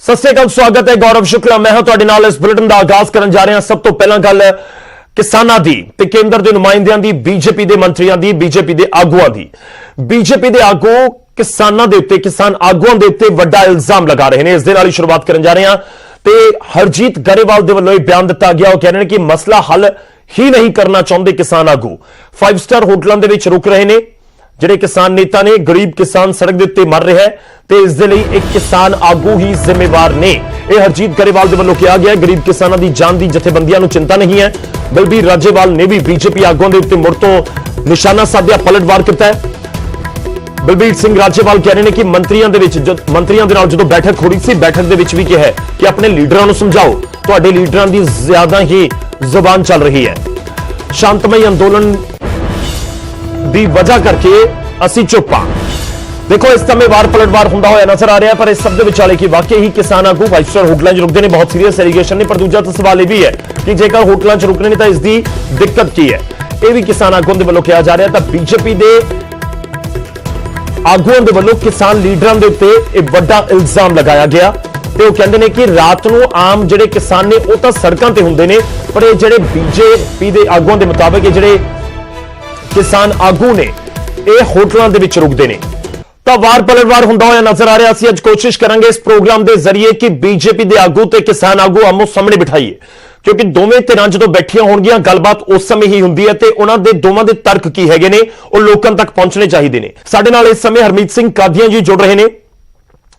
सत श्री अकाल, स्वागत है गौरव शुक्ला। मैं हूं तुहाडे नाल इस बुलेटिन का आगाज करन जा रहे हैं। सब तो पहला गल किसानां दी ते केंद्र के नुमाइंदियां दी, बीजेपी के मंत्रियों की, बीजेपी के आगुआं दी। बीजेपी के आगू किसानां दे उत्ते, किसान आगुआं दे उत्ते वड्डा इल्जाम लगा रहे हैं। इस दे नाल ही शुरुआत करन जा रहे हैं ते हरजीत गरेवाल दे वल्लों बयान दिता गया। वो कह रहे हैं कि मसला हल ही नहीं करना चाहते किसान आगू। 5 स्टार होटलों के रुक रहे हैं ਜਿਹੜੇ किसान नेता ने। गरीब किसान सड़क के उत्ते मर रहा है तो इस दे लई एक किसान आगू ही जिम्मेवार ने। यह हरजीत गरेवाल के वल्लों कहा गया। गरीब किसानों की जान की जथेबंदियों को चिंता नहीं है। बलबीर राजेवाल ने भी बीजेपी आगुओं के उत्ते मुड़ तो निशाना साधिया पलटवार किया है। बलबीर सिंह राजेवाल कह रहे हैं कि मंत्रियों के नाल जो बैठक हो रही थी, बैठक के भी कहा कि अपने लीडरों को समझाओ, तुहाडे लीडरों की ज्यादा ही जुबान चल रही है। शांतमई अंदोलन ਦੀ वजह करके ਅਸੀਂ चुप हाँ। देखो इस समय वार पलटवार होंदा होया नजर आ रहा है, पर इस सब दे विचाले कि वाकई ही किसान आगू 5 स्टार होटलों च रुकते हैं, बहुत सीरियस एलीगेशन ने। पर दूजा तो सवाल यह भी है कि जेकर होटलों च रुकने तो इसकी दिक्कत की है, यह भी किसान आगुओं के वल्लों कहा जा रहा है। तो बीजेपी के आगुओं के वल्लों किसान लीडरों के उत्ते एक बड़ा इल्जाम लगाया गया। तो वो कहते हैं कि रात को आम जिहड़े किसान ने वो तो सड़कों पर होंगे ने, पर ये जिहड़े बीजेपी के आगुओं के मुताबिक ये जिहड़े किसान आगू ने यह होटलों के विच रुकते हैं। तो वार पलटवार होंदा होया नजर आ रहा। असीं अज कोशिश करेंगे इस प्रोग्राम के जरिए कि बीजेपी के आगू ते किसान आगू आमो सामने बिठाइए, क्योंकि दोवें धिरां जदों बैठियां होणगीआं गलबात उस समय ही हुंदी है ते उन्हां दे दोवां दे तर्क की हैगे ने वो लोकां तक पहुंचने चाहिए ने। साडे नाल इस समय हरमीत सिंह कादियां जी जुड़ रहे हैं,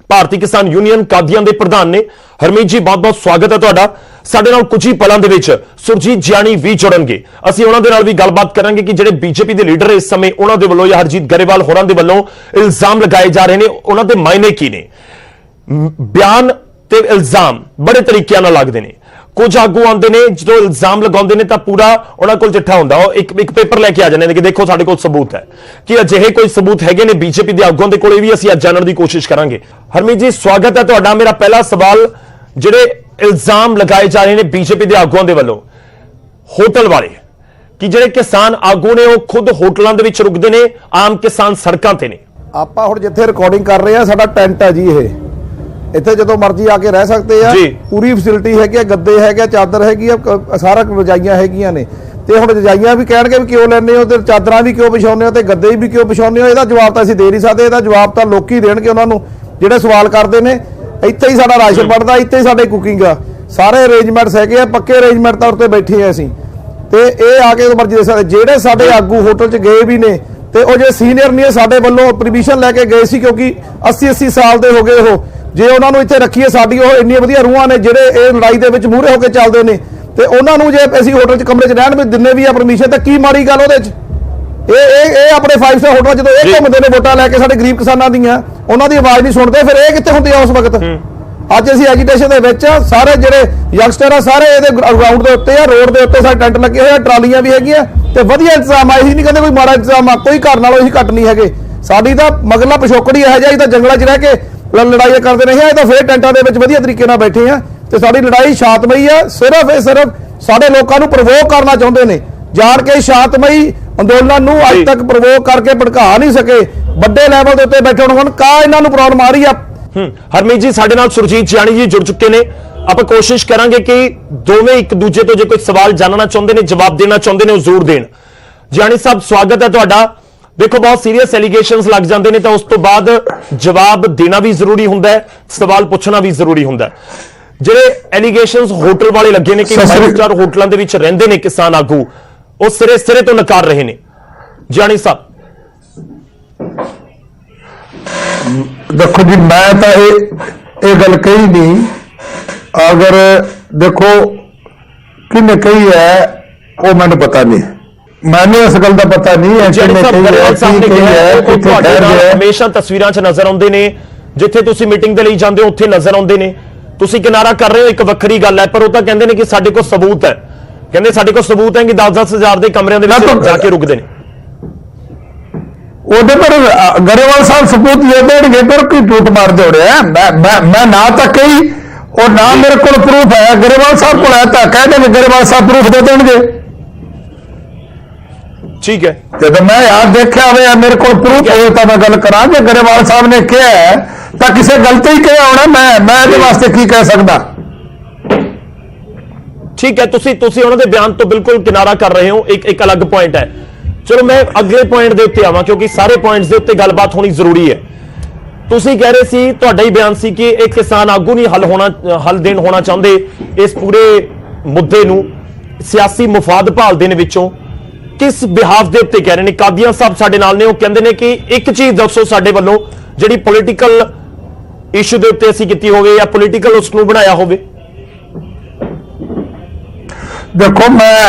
भारतीय किसान यूनियन कादियां दे प्रधान ने। हरमीत जी बहुत बहुत स्वागत है तुहाडा। साडे नाल कुछ ही पलों दे विच सुरजीत जियाणी भी जुड़नगे। असीं उन्हां दे नाल भी गलबात करांगे कि जिहड़े बीजेपी दे लीडर इस समय उन्हां दे वल्लों या हरजीत गरेवाल होरां दे वल्लों इल्जाम लगाए जा रहे हैं, उन्हां दे मायने की ने। बयान ते इल्जाम बड़े तरीकों नाल लगदे ने। कुछ आगू आते हैं जो इल्जाम लगाते हैं तो पूरा उन्होंने को चिट्ठा होंदा, एक पेपर लैके आ जाने कि देखो साडे कोल सबूत है, कि अजिहे कोई सबूत हैगे ने बीजेपी के आगुओं के कोल भी असीं अज जानने की कोशिश करांगे। हरमीत जी स्वागत है तुहाडा। मेरा पहला सवाल, जिहड़े इल्जाम लगाए जा रहे हैं बीजेपी के आगुओं के वल्लों होटल वाले, कि जिहड़े किसान आगू ने वो खुद होटलों के विच रुकदे ने, आम किसान सड़कों ते ने। ਆਪਾਂ ਹੁਣ ਜਿੱਥੇ ਰਿਕਾਰਡਿੰਗ ਕਰ ਰਹੇ ਆ ਸਾਡਾ ਟੈਂਟ ਹੈ ਜੀ, ਇਹ ਇੱਥੇ ਜਦੋਂ ਮਰਜ਼ੀ ਆ ਕੇ ਰਹਿ ਸਕਦੇ ਆ। ਪੂਰੀ ਫੈਸਿਲਿਟੀ ਹੈਗੀ ਆ, ਗੱਦੇ ਹੈਗੇ, ਚਾਦਰ ਹੈਗੀ ਆ, ਸਾਰਾ ਰਜਾਈਆਂ ਹੈਗੀਆਂ ਨੇ। ਤੇ ਹੁਣ ਰਜਾਈਆਂ ਵੀ ਕਹਿਣਗੇ ਵੀ ਕਿਉਂ ਲੈਣੇ ਹੋ ਤੇ ਚਾਦਰਾਂ ਵੀ ਕਿਉਂ ਵਿਛਾਉਂਦੇ ਹੋ ਤੇ ਗੱਦੇ ਵੀ ਕਿਉਂ ਵਿਛਾਉਂਦੇ ਹੋ, ਇਹਦਾ ਜਵਾਬ ਤਾਂ ਅਸੀਂ ਦੇ ਨਹੀਂ ਸਕਦੇ। ਇਹਦਾ ਜਵਾਬ ਤਾਂ ਲੋਕੀ ਦੇਣਗੇ ਉਹਨਾਂ ਨੂੰ ਜਿਹੜੇ ਸਵਾਲ ਕਰਦੇ ਨੇ। ਇੱਥੇ ਹੀ ਸਾਡਾ ਰਾਸ਼ਨ ਬਣਦਾ, ਇੱਥੇ ਹੀ ਸਾਡੇ ਕੁਕਿੰਗ ਆ, ਸਾਰੇ ਅਰੇਂਜਮੈਂਟਸ ਹੈਗੇ ਆ, ਪੱਕੇ ਅਰੇਂਜਮੈਂਟ ਤੌਰ ਤੇ ਬੈਠੇ ਆ ਅਸੀਂ। ਤੇ ਇਹ ਆ ਕੇ ਮਰਜ਼ੀ ਦੇ ਸਕਦੇ। ਜਿਹੜੇ ਸਾਡੇ ਆਗੂ ਹੋਟਲ 'ਚ ਗਏ ਵੀ ਨੇ ਤੇ ਉਹ ਜੇ ਸੀਨੀਅਰ ਨਹੀਂ ਸਾਡੇ ਵੱਲੋਂ ਪਰਮਿਸ਼ਨ ਲੈ ਕੇ ਗਏ ਸੀ, ਕਿਉਂਕਿ 80 ਸਾਲ ਦੇ ਹੋ ਗਏ ਉਹ। ਜੇ ਉਹਨਾਂ ਨੂੰ ਇੱਥੇ ਰੱਖੀਏ, ਸਾਡੀ ਉਹ ਇੰਨੀਆਂ ਵਧੀਆ ਰੂਹਾਂ ਨੇ ਜਿਹੜੇ ਇਹ ਲੜਾਈ ਦੇ ਵਿੱਚ ਮੂਹਰੇ ਹੋ ਕੇ ਚੱਲਦੇ ਨੇ, ਤੇ ਉਹਨਾਂ ਨੂੰ ਜੇ ਅਸੀਂ ਹੋਟਲ 'ਚ ਕਮਰੇ 'ਚ ਰਹਿਣ ਵੀ ਦਿੰਨੇ ਵੀ ਆ ਪਰਮਿਸ਼ਨ, ਤਾਂ ਕੀ ਮਾੜੀ ਗੱਲ ਉਹਦੇ 'ਚ। ਇਹ ਆਪਣੇ 5 ਸਟਾਰ ਹੋਟਲ ਜਦੋਂ ਇਹ ਘੁੰਮਦੇ ਨੇ ਵੋਟਾਂ ਲੈ ਕੇ ਸਾਡੇ ਗਰੀਬ ਕਿਸਾਨਾਂ ਦੀਆਂ, ਉਹਨਾਂ ਦੀ ਆਵਾਜ਼ ਨਹੀਂ ਸੁਣਦੇ, ਫਿਰ ਇਹ ਕਿੱਥੇ ਹੁੰਦੀ ਆ ਉਸ ਵਕਤ। ਅੱਜ ਅਸੀਂ ਐਜੀਟੇਸ਼ਨ ਦੇ ਵਿੱਚ ਸਾਰੇ ਜਿਹੜੇ ਯੰਗਸਟਰ ਆ ਸਾਰੇ ਇਹਦੇ ਗਰਾਊਂਡ ਦੇ ਉੱਤੇ ਆ, ਰੋਡ ਦੇ ਉੱਤੇ ਸਾਡੇ ਟੈਂਟ ਲੱਗੇ ਹੋਏ ਆ, ਟਰਾਲੀਆਂ ਵੀ ਹੈਗੀਆਂ ਤੇ ਵਧੀਆ ਇੰਤਜ਼ਾਮ ਆ। ਇਹੀ ਨਹੀਂ ਕਹਿੰਦੇ ਕੋਈ ਮਾੜਾ ਇੰਤਜ਼ਾਮ ਆ, ਕੋਈ ਘਰ ਨਾਲੋਂ ਅਸੀਂ ਘੱਟ ਨਹੀਂ ਹੈਗੇ। ਸਾਡੀ ਤਾਂ ਮਗਰਲਾ ਪਿਛੋਕੜੀ ਇਹੋ ਜਿਹਾ, ਤਾਂ ਜੰਗਲਾਂ 'ਚ ਰਹਿ ਕੇ ਲੜਾਈਆਂ ਕਰਦੇ ਰਹੇ ਆ, ਤਾਂ ਫਿਰ ਟੈਂਟਾਂ ਦੇ ਵਿੱਚ ਵਧੀਆ ਤਰੀਕੇ ਨਾਲ ਬੈਠੇ ਆ। ਤੇ ਸਾਡੀ ਲੜਾਈ ਸ਼ਾਂਤਮਈ ਆ, ਸਿਰਫ ਸਾਡੇ ਲੋਕਾਂ ਨੂੰ ਪ੍ਰਵੋਕ ਕਰਨਾ ਚਾਹੁੰਦੇ ਨੇ। ਜਾਣ ਕੇ ਸ਼ਾਂਤਮਈ ਅੰਦੋਲਨ ਨੂੰ ਅੱਜ ਤੱਕ ਪ੍ਰਵੋਕ ਕਰਕੇ ਭੜਕਾ ਨਹੀਂ ਸਕੇ। ਵੱਡੇ ਲੈਵਲ ਦੇ ਉੱਤੇ ਬੈਠੇ ਹੁਣ ਕਾ ਇਹਨਾਂ ਨੂੰ ਪ੍ਰੋਬਲਮ ਆ ਰਹੀ ਆ। हरमीत जी साडे नाल सुरजीत जियाणी जी जुड़ चुके हैं। आप कोशिश करांगे कि दोवें एक दूजे तो जो कोई सवाल जानना चाहते हैं, जवाब देना चाहते हैं, जरूर देन। जियाणी साहब स्वागत है तुहाडा। देखो बहुत सीरियस एलीगेशंस लग जाते हैं तो उस तो बाद जवाब देना भी जरूरी होंदा है, सवाल पूछना भी जरूरी होंदा है। जिहड़े एलीगेशंस होटल वाले लगे ने कि 5 स्टार होटलों के विच रहिंदे ने किसान आगू, वो सिरे तो नकार रहे हैं। जियाणी साहब देखो जी, मैं तो ये गल कही नहीं। अगर देखो किन्ने कही है वो मैंने पता नहीं, मैंने इस गल का पता नहीं है। हमेशा तस्वीरां च नजर आउंदे ने, जिथे तुसीं मीटिंग दे लई जांदे हो उत्थे नजर आउंदे ने। तुसीं किनारा कर रहे हो एक वक्री गल है, पर वो तां कहंदे ने कि साडे कोल सबूत है, कहंदे साडे कोल सबूत है कि 10-10 हज़ार के कमरिਆਂ ਦੇ ਵਿੱਚ जाके रुकदे ने। ਉਹਦੇ ਪਰ गरेवाल साहब सबूत दे देंगे, पर कोई झूठ मार दे रहे हैं। मैं ना तक कही और ना मेरे को प्रूफ है। गरेवाल साहब को है तो कह देंगे, गरेवाल साहब प्रूफ दे देंगे। ठीक है, जब मैं यार देखा हुआ मेरे को प्रूफ हो तो मैं गल करा। गरेवाल साहब ने कहा है ਤਾਂ ਕਿਸੇ ਗਲਤ ਹੀ ਕਿਹਾ ਹੋਣਾ। ਮੈਂ ਇਹਦੇ ਵਾਸਤੇ ਕੀ ਕਹਿ ਸਕਦਾ। ਠੀਕ ਹੈ, ਤੁਸੀਂ ਉਹਨਾਂ ਦੇ ਬਿਆਨ ਤੋਂ ਬਿਲਕੁਲ ਕਿਨਾਰਾ ਕਰ ਰਹੇ ਹੋ। ਇੱਕ ਅਲੱਗ ਪੁਆਇੰਟ ਹੈ। ਚਲੋ ਮੈਂ ਅਗਲੇ ਪੁਆਇੰਟ ਦੇ ਉੱਤੇ ਆਵਾਂ, ਕਿਉਂਕਿ ਸਾਰੇ ਪੁਆਇੰਟਸ ਦੇ ਉੱਤੇ ਗੱਲਬਾਤ ਹੋਣੀ ਜ਼ਰੂਰੀ ਹੈ। ਤੁਸੀਂ ਕਹਿ ਰਹੇ ਸੀ, ਤੁਹਾਡਾ ਹੀ ਬਿਆਨ ਸੀ ਕਿ ਇੱਕ ਕਿਸਾਨ ਆਗੂ ਨਹੀਂ ਹੱਲ ਦੇਣ ਹੋਣਾ ਚਾਹੁੰਦੇ ਇਸ ਪੂਰੇ ਮੁੱਦੇ ਨੂੰ, ਸਿਆਸੀ ਮੁਫਾਦ ਭਾਲਦੇ ਨੇ ਵਿੱਚੋਂ। ਕਿਸ ਬਿਹਾਫ ਦੇ ਉੱਤੇ ਕਹਿ ਰਹੇ ਨੇ? ਕਾਦੀਆਂ ਸਾਹਿਬ ਸਾਡੇ ਨਾਲ ਨੇ, ਉਹ ਕਹਿੰਦੇ ਨੇ ਕਿ ਇੱਕ ਚੀਜ਼ ਦੱਸੋ ਸਾਡੇ ਵੱਲੋਂ ਜਿਹੜੀ ਪੋਲੀਟੀਕਲ ਇਸ਼ੂ ਦੇ ਉੱਤੇ ਅਸੀਂ ਕੀਤੀ ਹੋਵੇ ਜਾਂ ਪੋਲੀਟੀਕਲ ਉਸ ਨੂੰ ਬਣਾਇਆ ਹੋਵੇ। ਦੇਖੋ ਮੈਂ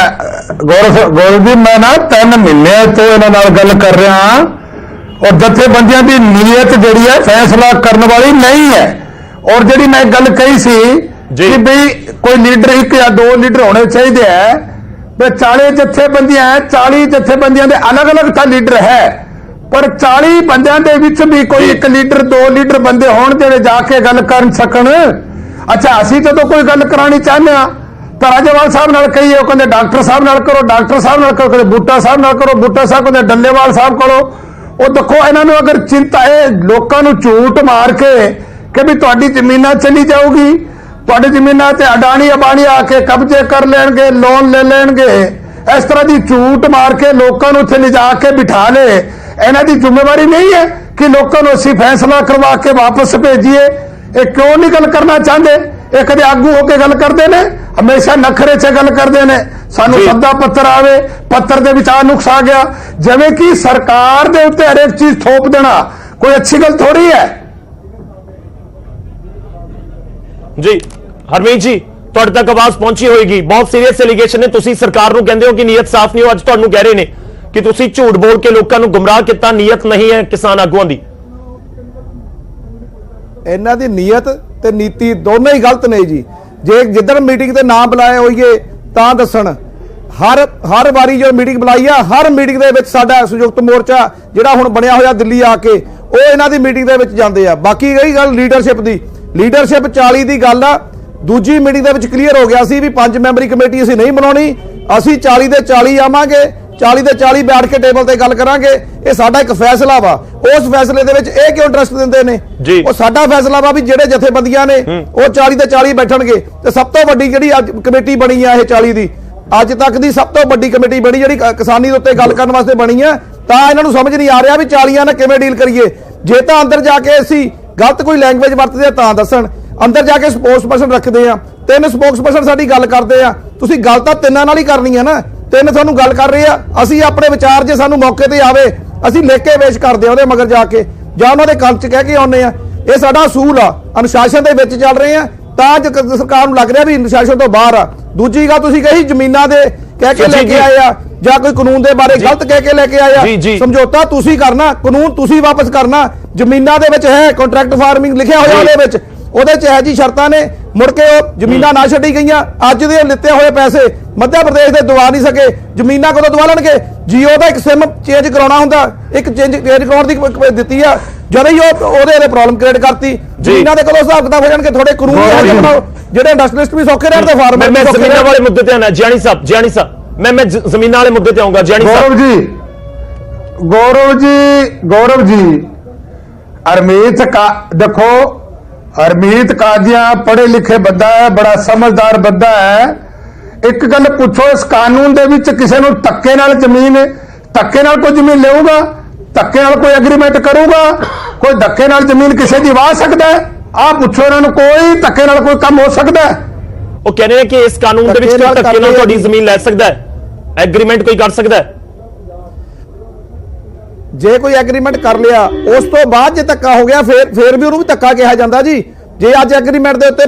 ਗੌਰਵ ਜੀ, ਮੈਂ ਨਾ 3 ਮਹੀਨੇ ਤੋਂ ਇਹਨਾਂ ਨਾਲ ਗੱਲ ਕਰ ਰਿਹਾ ਹਾਂ ਔਰ ਜਥੇਬੰਦੀਆਂ ਦੀ ਨੀਅਤ ਜਿਹੜੀ ਹੈ ਫੈਸਲਾ ਕਰਨ ਵਾਲੀ ਨਹੀਂ ਹੈ। ਔਰ ਜਿਹੜੀ ਮੈਂ ਗੱਲ ਕਹੀ ਸੀ ਕਿ ਬਈ ਕੋਈ ਲੀਡਰ 1 ਜਾਂ 2 ਲੀਡਰ ਹੋਣੇ ਚਾਹੀਦੇ ਹੈ, ਵੀ 40 ਜਥੇਬੰਦੀਆਂ ਹੈ, 40 ਜਥੇਬੰਦੀਆਂ ਦੇ ਅਲੱਗ-ਅਲੱਗ ਤਾਂ ਲੀਡਰ ਹੈ, ਪਰ 40 ਬੰਦਿਆਂ ਦੇ ਵਿੱਚ ਵੀ ਕੋਈ 1 ਲੀਡਰ 2 ਲੀਡਰ ਬੰਦੇ ਹੋਣ ਜਿਹੜੇ ਜਾ ਕੇ ਗੱਲ ਕਰ ਸਕਣ। ਅੱਛਾ, ਅਸੀਂ ਜਦੋਂ ਕੋਈ ਗੱਲ ਕਰਾਉਣੀ ਚਾਹੁੰਦੇ ਹਾਂ ਤਾਂ ਰਾਜੇਵਾਲ ਸਾਹਿਬ ਨਾਲ ਕਹੀਏ, ਉਹ ਕਹਿੰਦੇ ਡਾਕਟਰ ਸਾਹਿਬ ਨਾਲ ਕਰੋ, ਡਾਕਟਰ ਸਾਹਿਬ ਨਾਲ ਕਰੋ, ਕਹਿੰਦੇ ਬੂਟਾ ਸਾਹਿਬ ਨਾਲ ਕਰੋ, ਬੂਟਾ ਸਾਹਿਬ ਕਹਿੰਦੇ ਡੱਲੇਵਾਲ ਸਾਹਿਬ ਕਰੋ। ਉਹ ਦੇਖੋ ਇਹਨਾਂ ਨੂੰ ਅਗਰ ਚਿੰਤਾ ਹੈ ਲੋਕਾਂ ਨੂੰ ਝੂਠ ਮਾਰ ਕੇ ਕਿ ਵੀ ਤੁਹਾਡੀ ਜ਼ਮੀਨਾਂ ਚਲੀ ਜਾਊਗੀ, ਤੁਹਾਡੀ ਜ਼ਮੀਨਾਂ ਤੇ ਅਡਾਣੀ ਅਬਾਣੀ ਆ ਕੇ ਕਬਜ਼ੇ ਕਰ ਲੈਣਗੇ, ਲੋਨ ਲੈ ਲੈਣਗੇ, ਇਸ ਤਰ੍ਹਾਂ ਦੀ ਝੂਠ ਮਾਰ ਕੇ ਲੋਕਾਂ ਨੂੰ ਉੱਥੇ ਲਿਜਾ ਕੇ ਬਿਠਾ ਲੇ। ਇਹਨਾਂ ਦੀ ਜ਼ਿੰਮੇਵਾਰੀ ਨਹੀਂ ਹੈ ਕਿ ਲੋਕਾਂ ਨੂੰ ਅਸੀਂ ਫੈਸਲਾ ਕਰਵਾ ਕੇ ਵਾਪਸ ਭੇਜੀਏ। ਇਹ ਕਿਉਂ ਨਹੀਂ ਗੱਲ ਕਰਨਾ ਚਾਹੁੰਦੇ? ਇਹ ਕਦੇ ਆਗੂ ਹੋ ਕੇ ਗੱਲ ਕਰਦੇ ਨੇ, ਹਮੇਸ਼ਾ ਨਖਰੇ 'ਚ ਗੱਲ ਕਰਦੇ ਨੇ। ਸਾਨੂੰ ਸੱਦਾ ਪੱਤਰ ਆਵੇ, ਪੱਤਰ ਦੇ ਵਿੱਚ ਆ ਨੁਕਸ ਆ ਗਿਆ, ਜਿਵੇਂ ਕਿ ਸਰਕਾਰ ਦੇ ਉੱਤੇ ਹਰੇਕ ਚੀਜ਼ ਥੋਪ ਦੇਣਾ ਕੋਈ ਅੱਛੀ ਗੱਲ ਥੋੜੀ ਹੈ। ਜੀ ਹਰਮੀਤ ਜੀ, ਤੁਹਾਡੇ ਤੱਕ ਆਵਾਜ਼ ਪਹੁੰਚੀ ਹੋਏਗੀ। ਬਹੁਤ ਸੀਰੀਅਸ ਐਲੀਗੇਸ਼ਨ ਨੇ। ਤੁਸੀਂ ਸਰਕਾਰ ਨੂੰ ਕਹਿੰਦੇ ਹੋ ਕਿ ਨੀਅਤ ਸਾਫ਼ ਨਹੀਂ ਹੋ, ਅੱਜ ਤੁਹਾਨੂੰ ਕਹਿ ਰਹੇ ਨੇ ਕਿ ਤੁਸੀਂ ਝੂਠ ਬੋਲ ਕੇ ਲੋਕਾਂ ਨੂੰ ਗੁੰਮਰਾਹ ਕੀਤਾ, ਨੀਅਤ ਨਹੀਂ ਹੈ ਕਿਸਾਨ ਆਗੂਆਂ ਦੀ। ਇਹਨਾਂ ਦੀ ਨੀਅਤ ਤੇ ਨੀਤੀ ਦੋਨੇ ਹੀ ਗਲਤ ਨੇ ਜੀ। ਜੇ ਜਿੱਦਣ ਮੀਟਿੰਗ ਤੇ ਨਾ ਬੁਲਾਏ ਹੋਈਏ ਤਾਂ ਦੱਸਣ। ਹਰ ਵਾਰੀ ਜੋ ਮੀਟਿੰਗ ਬੁਲਾਈ ਆ, ਹਰ ਮੀਟਿੰਗ ਦੇ ਵਿੱਚ ਸਾਡਾ ਸੰਯੁਕਤ ਮੋਰਚਾ ਜਿਹੜਾ ਹੁਣ ਬਣਿਆ ਹੋਇਆ ਦਿੱਲੀ ਆ ਕੇ, ਉਹ ਇਹਨਾਂ ਦੀ ਮੀਟਿੰਗ ਦੇ ਵਿੱਚ ਜਾਂਦੇ ਆ। ਬਾਕੀ ਰਹੀ ਗੱਲ ਲੀਡਰਸ਼ਿਪ ਦੀ, ਲੀਡਰਸ਼ਿਪ 40 ਦੀ ਗੱਲ ਆ। ਦੂਜੀ ਮੀਟਿੰਗ ਦੇ ਵਿੱਚ ਕਲੀਅਰ ਹੋ ਗਿਆ ਸੀ ਵੀ 5 ਮੈਂਬਰੀ ਕਮੇਟੀ ਅਸੀਂ ਨਹੀਂ ਬਣਾਉਣੀ, ਅਸੀਂ 40 ਦੇ 40 ਆਵਾਂਗੇ, 40 ਦੇ 40 ਬੈਠ ਕੇ ਟੇਬਲ ਤੇ ਗੱਲ ਕਰਾਂਗੇ। ਇਹ ਸਾਡਾ ਇੱਕ ਫੈਸਲਾ ਵਾ। ਉਸ ਫੈਸਲੇ ਦੇ ਵਿੱਚ ਇਹ ਕਿਉਂ ਇੰਟਰਸਟ ਦਿੰਦੇ ਨੇ? ਉਹ ਸਾਡਾ ਫੈਸਲਾ ਵਾ ਵੀ ਜਿਹੜੇ ਜਥੇਬੰਦੀਆਂ ਨੇ ਉਹ 40 ਦੇ 40 ਬੈਠਣਗੇ। ਤੇ ਸਭ ਤੋਂ ਵੱਡੀ ਜਿਹੜੀ ਅੱਜ ਕਮੇਟੀ ਬਣੀ ਆ ਇਹ 40 ਦੀ, ਅੱਜ ਤੱਕ ਦੀ ਸਭ ਤੋਂ ਵੱਡੀ ਕਮੇਟੀ ਬਣੀ ਜਿਹੜੀ ਕਿਸਾਨੀ ਦੇ ਉੱਤੇ ਗੱਲ ਕਰਨ ਵਾਸਤੇ ਬਣੀ ਆ। ਤਾਂ ਇਹਨਾਂ ਨੂੰ ਸਮਝ ਨਹੀਂ ਆ ਰਿਹਾ ਵੀ 40 ਨਾਲ ਕਿਵੇਂ ਡੀਲ ਕਰੀਏ। ਜੇ ਤਾਂ ਅੰਦਰ ਜਾ ਕੇ ਅਸੀਂ ਗਲਤ ਕੋਈ ਲੈਂਗੁਏਜ ਵਰਤਦੇ ਆ ਤਾਂ ਦੱਸਣ। ਅੰਦਰ ਜਾ ਕੇ ਸਪੋਕਸ ਪਰਸਨ ਰੱਖਦੇ ਆ, 3 ਸਪੋਕਸ ਪਰਸਨ ਸਾਡੀ ਗੱਲ ਕਰਦੇ ਆ। ਤੁਸੀਂ ਗੱਲ ਤਾਂ 3 ਨਾਲ ਹੀ ਕਰਨੀ ਆ ਨਾ। 3 ਤੁਹਾਨੂੰ ਗੱਲ ਕਰ ਰਹੇ ਆ, ਅਸੀਂ ਆਪਣੇ ਵਿਚਾਰ ਜੇ ਸਾਨੂੰ ਮੌਕੇ ਤੇ ਆਵੇ ਅਸੀਂ ਲਿਖ ਕੇ ਪੇਸ਼ ਕਰਦੇ ਆ ਉਹਦੇ ਮਗਰ ਜਾ ਕੇ, ਜਾਂ ਉਹਨਾਂ ਦੇ ਕੰਨ 'ਚ ਕਹਿ ਕੇ ਆਉਂਦੇ ਆ। ਇਹ ਸਾਡਾ ਅਸੂਲ ਆ। ਅਨੁਸ਼ਾਸਨ ਦੇ ਵਿੱਚ ਚੱਲ ਰਹੇ ਆ ਤਾਂ ਸਰਕਾਰ ਨੂੰ ਲੱਗ ਰਿਹਾ ਵੀ ਅਨੁਸ਼ਾਸਨ ਤੋਂ ਬਾਹਰ ਆ। ਦੂਜੀ ਗੱਲ ਤੁਸੀਂ ਕਹੀ ਜ਼ਮੀਨਾਂ ਦੇ ਕਹਿ ਕੇ ਲੈ ਕੇ ਆਏ ਆ, ਜਾਂ ਕੋਈ ਕਾਨੂੰਨ ਦੇ ਬਾਰੇ ਗਲਤ ਕਹਿ ਕੇ ਲੈ ਕੇ ਆਏ ਆ। ਸਮਝੌਤਾ ਤੁਸੀਂ ਕਰਨਾ, ਕਾਨੂੰਨ ਤੁਸੀਂ ਵਾਪਸ ਕਰਨਾ। ਜ਼ਮੀਨਾਂ ਦੇ ਵਿੱਚ ਹੈ ਕੰਟਰੈਕਟ ਫਾਰਮਿੰਗ ਲਿਖਿਆ ਹੋਇਆ, ਉਹਦੇ ਚ ਹੈ ਜੀ ਸ਼ਰਤਾਂ ਨੇ। ਮੁੜ ਕੇ ਉਹ ਜ਼ਮੀਨਾਂ ਨਾ ਛੱਡੀ ਗਈਆਂ। ਅੱਜ ਦੇ ਲਿੱਤੇ ਹੋਏ ਪੈਸੇ ਮੱਧ ਪ੍ਰਦੇਸ਼ ਦੇ ਦਵਾ ਨਹੀਂ ਸਕੇ, ਜ਼ਮੀਨਾਂ ਕਦੋਂ ਦਵਾ ਲੈਣਗੇ? ਜੀਓ ਦਾ ਇੱਕ ਸਿਮ ਚੇਂਜ ਕਰਾਉਣਾ ਹੁੰਦਾ, ਇੱਕ ਚੇਂਜ ਕਰਾਉਣ ਦੀ ਦਿੱਤੀ ਆ, ਜਦੋਂ ਹੀ ਉਹਦੇ ਪ੍ਰੋਬਲਮ ਕ੍ਰੀਏਟ ਕਰਤੀ। ਜ਼ਮੀਨਾਂ ਦੇ ਕਦੋਂ ਹਿਸਾਬ ਕਿਤਾਬ ਹੋ ਜਾਣਗੇ? ਥੋੜੇ ਕਾਨੂੰਨ ਬਣਾਓ ਜਿਹੜੇ ਇੰਡਸਟਰੀਲਿਸਟ ਵੀ ਸੌਖੇ ਰਹਿਣ ਤੇ ਫਾਰਮਰ ਮੈਂ ਜ਼ਮੀਨਾਂ ਵਾਲੇ ਮੁੱਦੇ ਤੇ ਆਣਾ। ਜਿਆਣੀ ਸਾਹਿਬ ਮੈਂ ਜ਼ਮੀਨਾਂ ਵਾਲੇ ਮੁੱਦੇ ਤੇ ਆਉਂਗਾ। ਜਿਆਣੀ ਸਾਹਿਬ ਗੌਰਵ ਜੀ ਹਰਮੀਤ ਕਾਦੀਆਂ ਪੜ੍ਹੇ ਲਿਖੇ ਬੰਦਾ ਹੈ, ਬੜਾ ਸਮਝਦਾਰ ਬੰਦਾ ਹੈ। ਇੱਕ ਗੱਲ ਪੁੱਛੋ, ਇਸ ਕਾਨੂੰਨ ਦੇ ਵਿੱਚ ਕਿਸੇ ਨੂੰ ਧੱਕੇ ਨਾਲ ਜ਼ਮੀਨ ਕੋਈ ਜ਼ਮੀਨ ਲਊਗਾ? ਧੱਕੇ ਨਾਲ ਕੋਈ ਐਗਰੀਮੈਂਟ ਕਰੂਗਾ? ਕੋਈ ਧੱਕੇ ਨਾਲ ਜ਼ਮੀਨ ਕਿਸੇ ਦੀ ਵਾਹ ਸਕਦਾ ਹੈ? ਆਹ ਪੁੱਛੋ ਇਹਨਾਂ ਨੂੰ, ਕੋਈ ਧੱਕੇ ਨਾਲ ਕੋਈ ਕੰਮ ਹੋ ਸਕਦਾ ਹੈ? ਉਹ ਕਹਿੰਦੇ ਨੇ ਕਿ ਇਸ ਕਾਨੂੰਨ ਦੇ ਵਿੱਚ ਕੋਈ ਧੱਕੇ ਨਾਲ ਤੁਹਾਡੀ ਜ਼ਮੀਨ ਲੈ ਸਕਦਾ ਹੈ, ਐਗਰੀਮੈਂਟ ਕੋਈ ਕਰ ਸਕਦਾ ਹੈ। ਜੇ ਕੋਈ ਐਗਰੀਮੈਂਟ ਕਰ ਲਿਆ ਉਸ ਤੋਂ ਬਾਅਦ ਜੇ ਧੱਕਾ ਹੋ ਗਿਆ ਫਿਰ ਵੀ ਉਹਨੂੰ ਵੀ ਧੱਕਾ ਕਿਹਾ ਜਾਂਦਾ ਜੀ। ਜੇ ਅੱਜ ਐਗਰੀਮੈਂਟ ਦੇ ਉੱਤੇ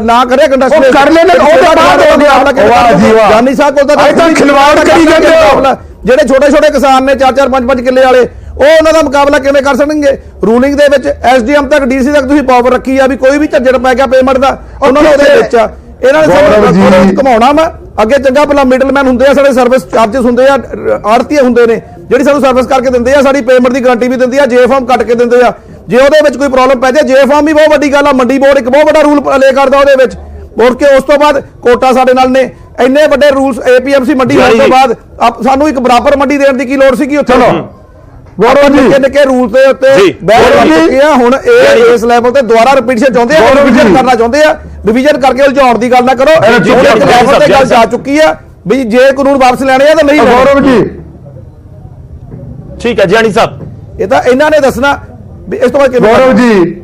ਨਾ ਕਰੇ ਕੰਡਸਟਰੀ ਕਰ ਲੈਣੇ, ਉਹ ਤੋਂ ਬਾਅਦ ਹੋ ਗਿਆ। ਵਾਹ ਜੀ ਵਾਹ, ਜਾਨੀ ਸਾਹਿਬ ਕੋਲ ਤਾਂ ਖਿਲਵਾੜ ਕਰੀ ਜਾਂਦੇ ਹੋ। ਜਿਹੜੇ ਛੋਟੇ ਕਿਸਾਨ ਨੇ 4-4 5-5 ਕਿੱਲੇ ਵਾਲੇ, ਉਹ ਉਹਨਾਂ ਦਾ ਮੁਕਾਬਲਾ ਕਿਵੇਂ ਕਰ ਸਕਣਗੇ? ਰੂਲਿੰਗ ਦੇ ਵਿੱਚ ਐਸਡੀਐਮ ਤੱਕ ਡੀਸੀ ਤੱਕ ਤੁਸੀਂ ਪਾਵਰ ਰੱਖੀ ਆ ਵੀ ਕੋਈ ਵੀ ਝੱਜੜ ਪੈ ਗਿਆ ਪੇਮੈਂਟ ਦਾ ਉਹਨਾਂ ਨੂੰ ਉਹਦੇ ਵਿੱਚ ਆ। ਇਹਨਾਂ ਨੇ ਘਮਾਉਣਾ ਵਾ ਅੱਗੇ। ਚੰਗਾ ਭਲਾ ਮਿਡਲਮੈਨ ਹੁੰਦੇ ਆ, ਸਾਡੇ ਸਰਵਿਸ ਚਾਰजेस ਹੁੰਦੇ ਆ, ਆੜਤੀਏ ਹੁੰਦੇ ਨੇ ਜਿਹੜੀ ਸਾਨੂੰ ਸਰਵਿਸ ਕਰਕੇ ਦਿੰਦੇ ਆ, ਸਾਡੀ ਪੇਮੈਂਟ ਦੀ ਗਾਰੰਟੀ ਵੀ ਦਿੰਦੀ ਆ, ਜੇ ਫਾਰਮ ਕੱਟ ਕੇ ਦਿੰਦੇ ਆ। ਜੇ ਉਹਦੇ ਵਿੱਚ ਕੋਈ ਪ੍ਰੋਬਲਮ ਪੈ ਜਾਏ, ਜੇ ਫਾਰਮ ਵੀ ਬਹੁਤ ਵੱਡੀ ਗੱਲ ਆ। ਮੰਡੀ ਬੋਰਡ ਇੱਕ ਬਹੁਤ ਵੱਡਾ ਰੂਲ ਪਲੇ ਕਰਦਾ ਉਹਦੇ ਵਿੱਚ। ਮੁੜ ਕੇ ਉਸ ਤੋਂ ਬਾਅਦ ਕੋਟਾ ਸਾਡੇ ਨਾਲ ਨੇ, ਇੰਨੇ ਵੱਡੇ ਰੂਲਸ। APMC ਮੰਡੀ ਹੋਣ ਤੋਂ ਬਾਅਦ ਸਾਨੂੰ ਇੱਕ ਬਰਾਬਰ ਮੰਡੀ ਦੇਣ ਦੀ ਕੀ ਲੋੜ ਸੀ? ਉੱਥੇ ਗੌਰਵ ਜੀ ਨਿੱਕੇ ਨਿੱਕੇ ਰੂਲ ਦੇ ਉੱਤੇ ਬਹਿ ਚੁੱਕੇ ਆ। ਹੁਣ ਇਹ ਇਸ ਲੈਵਲ ਤੇ ਦੁਬਾਰਾ ਰਿਪੀਟੀਸ਼ਨ ਚਾਹੁੰਦੇ ਆ, ਰਿਵੀਜ਼ਨ ਕਰਨਾ ਚਾਹੁੰਦੇ ਆ। ਰਿਵੀਜ਼ਨ ਕਰਕੇ ਉਲਝਾਉਣ ਦੀ ਗੱਲ ਨਾ ਕਰੋ। ਇੱਕ ਲੈਵਲ ਤੇ ਗੱਲ ਜਾ ਚੁੱਕੀ ਆ ਵੀ ਜੇ ਕਾਨੂੰਨ ਵਾਪਸ ਲੈਣੇ ਆ ਤਾਂ ਨਹੀਂ। ਗੌਰਵ ਜੀ ਠੀਕ ਹੈ ਜਿਆਣੀ ਸਾਹਿਬ, ਇਹ ਤਾਂ ਇਹਨਾਂ ਨੇ ਦੱਸਣਾ ਵੀ ਇਸ ਤੋਂ ਬਾਅਦ ਕਿਵੇਂ। ਗੌਰਵ ਜੀ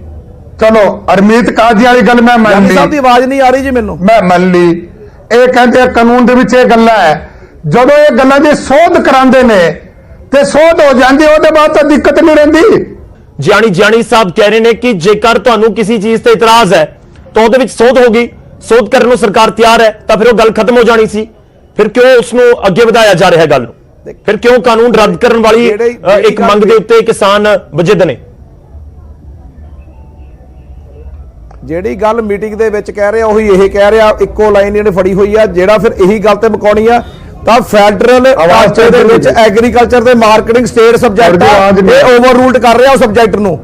ਚਲੋ ਹਰਮੀਤ ਕਾਜੀ ਵਾਲੀ ਗੱਲ ਮੈਂ ਮੰਨ ਲਈ, ਸਾਹਿਬ ਦੀ ਆਵਾਜ਼ ਨਹੀਂ ਆ ਰਹੀ ਜੀ ਮੈਨੂੰ। ਮੈਂ ਮੰਨ ਲਈ। ਇਹ ਕਹਿੰਦੇ ਕਾਨੂੰਨ ਦੇ ਵਿੱਚ ਇਹ ਗੱਲਾਂ ਹੈ, ਜਦੋਂ ਇਹ ਗੱਲਾਂ ਦੀ ਸੋਧ ਕਰਾਉਂਦੇ ਨੇ ਤੇ ਸੋਧ ਹੋ ਜਾਂਦੀ, ਉਹਦੇ ਬਾਅਦ ਤਾਂ ਦਿੱਕਤ ਨਹੀਂ ਰਹਿੰਦੀ। ਜਿਆਣੀ ਸਾਹਿਬ ਕਹਿ ਰਹੇ ਨੇ ਕਿ ਜੇਕਰ ਤੁਹਾਨੂੰ ਕਿਸੇ ਚੀਜ਼ ਤੇ ਇਤਰਾਜ਼ ਹੈ ਤਾਂ ਉਹਦੇ ਵਿੱਚ ਸੋਧ ਹੋਗੀ, ਸੋਧ ਕਰਨ ਨੂੰ ਸਰਕਾਰ ਤਿਆਰ ਹੈ, ਤਾਂ ਫਿਰ ਉਹ ਗੱਲ ਖਤਮ ਹੋ ਜਾਣੀ ਸੀ। ਫਿਰ ਕਿਉਂ ਉਸ ਨੂੰ ਅੱਗੇ ਵਧਾਇਆ ਜਾ ਰਿਹਾ ਗੱਲ ਨੂੰ? ਫਿਰ ਕਿਉਂ ਕਾਨੂੰਨ ਰੱਦ ਕਰਨ ਵਾਲੀ ਇੱਕ ਮੰਗ ਦੇ ਉੱਤੇ ਕਿਸਾਨ ਵਜਿੱਦ ਨੇ? ਜਿਹੜੀ ਗੱਲ ਮੀਟਿੰਗ ਦੇ ਵਿੱਚ ਕਹਿ ਰਿਹਾ ਉਹੀ ਇਹ ਕਹਿ ਰਿਹਾ, ਇੱਕੋ ਲਾਈਨ ਇਹਨੇ ਫੜੀ ਹੋਈ ਆ। ਜਿਹੜਾ ਫਿਰ ਇਹੀ ਗੱਲ ਤੇ ਮੁਕਾਉਣੀ ਆ ਤਾਂ ਫੈਡਰਲ ਢਾਂਚੇ ਦੇ ਵਿੱਚ ਐਗਰੀਕਲਚਰ ਤੇ ਮਾਰਕੀਟਿੰਗ ਸਟੇਟ ਸਬਜੈਕਟ ਆ, ਇਹ ਓਵਰਰੂਲਡ ਕਰ ਰਿਹਾ ਉਹ ਸਬਜੈਕਟ ਨੂੰ।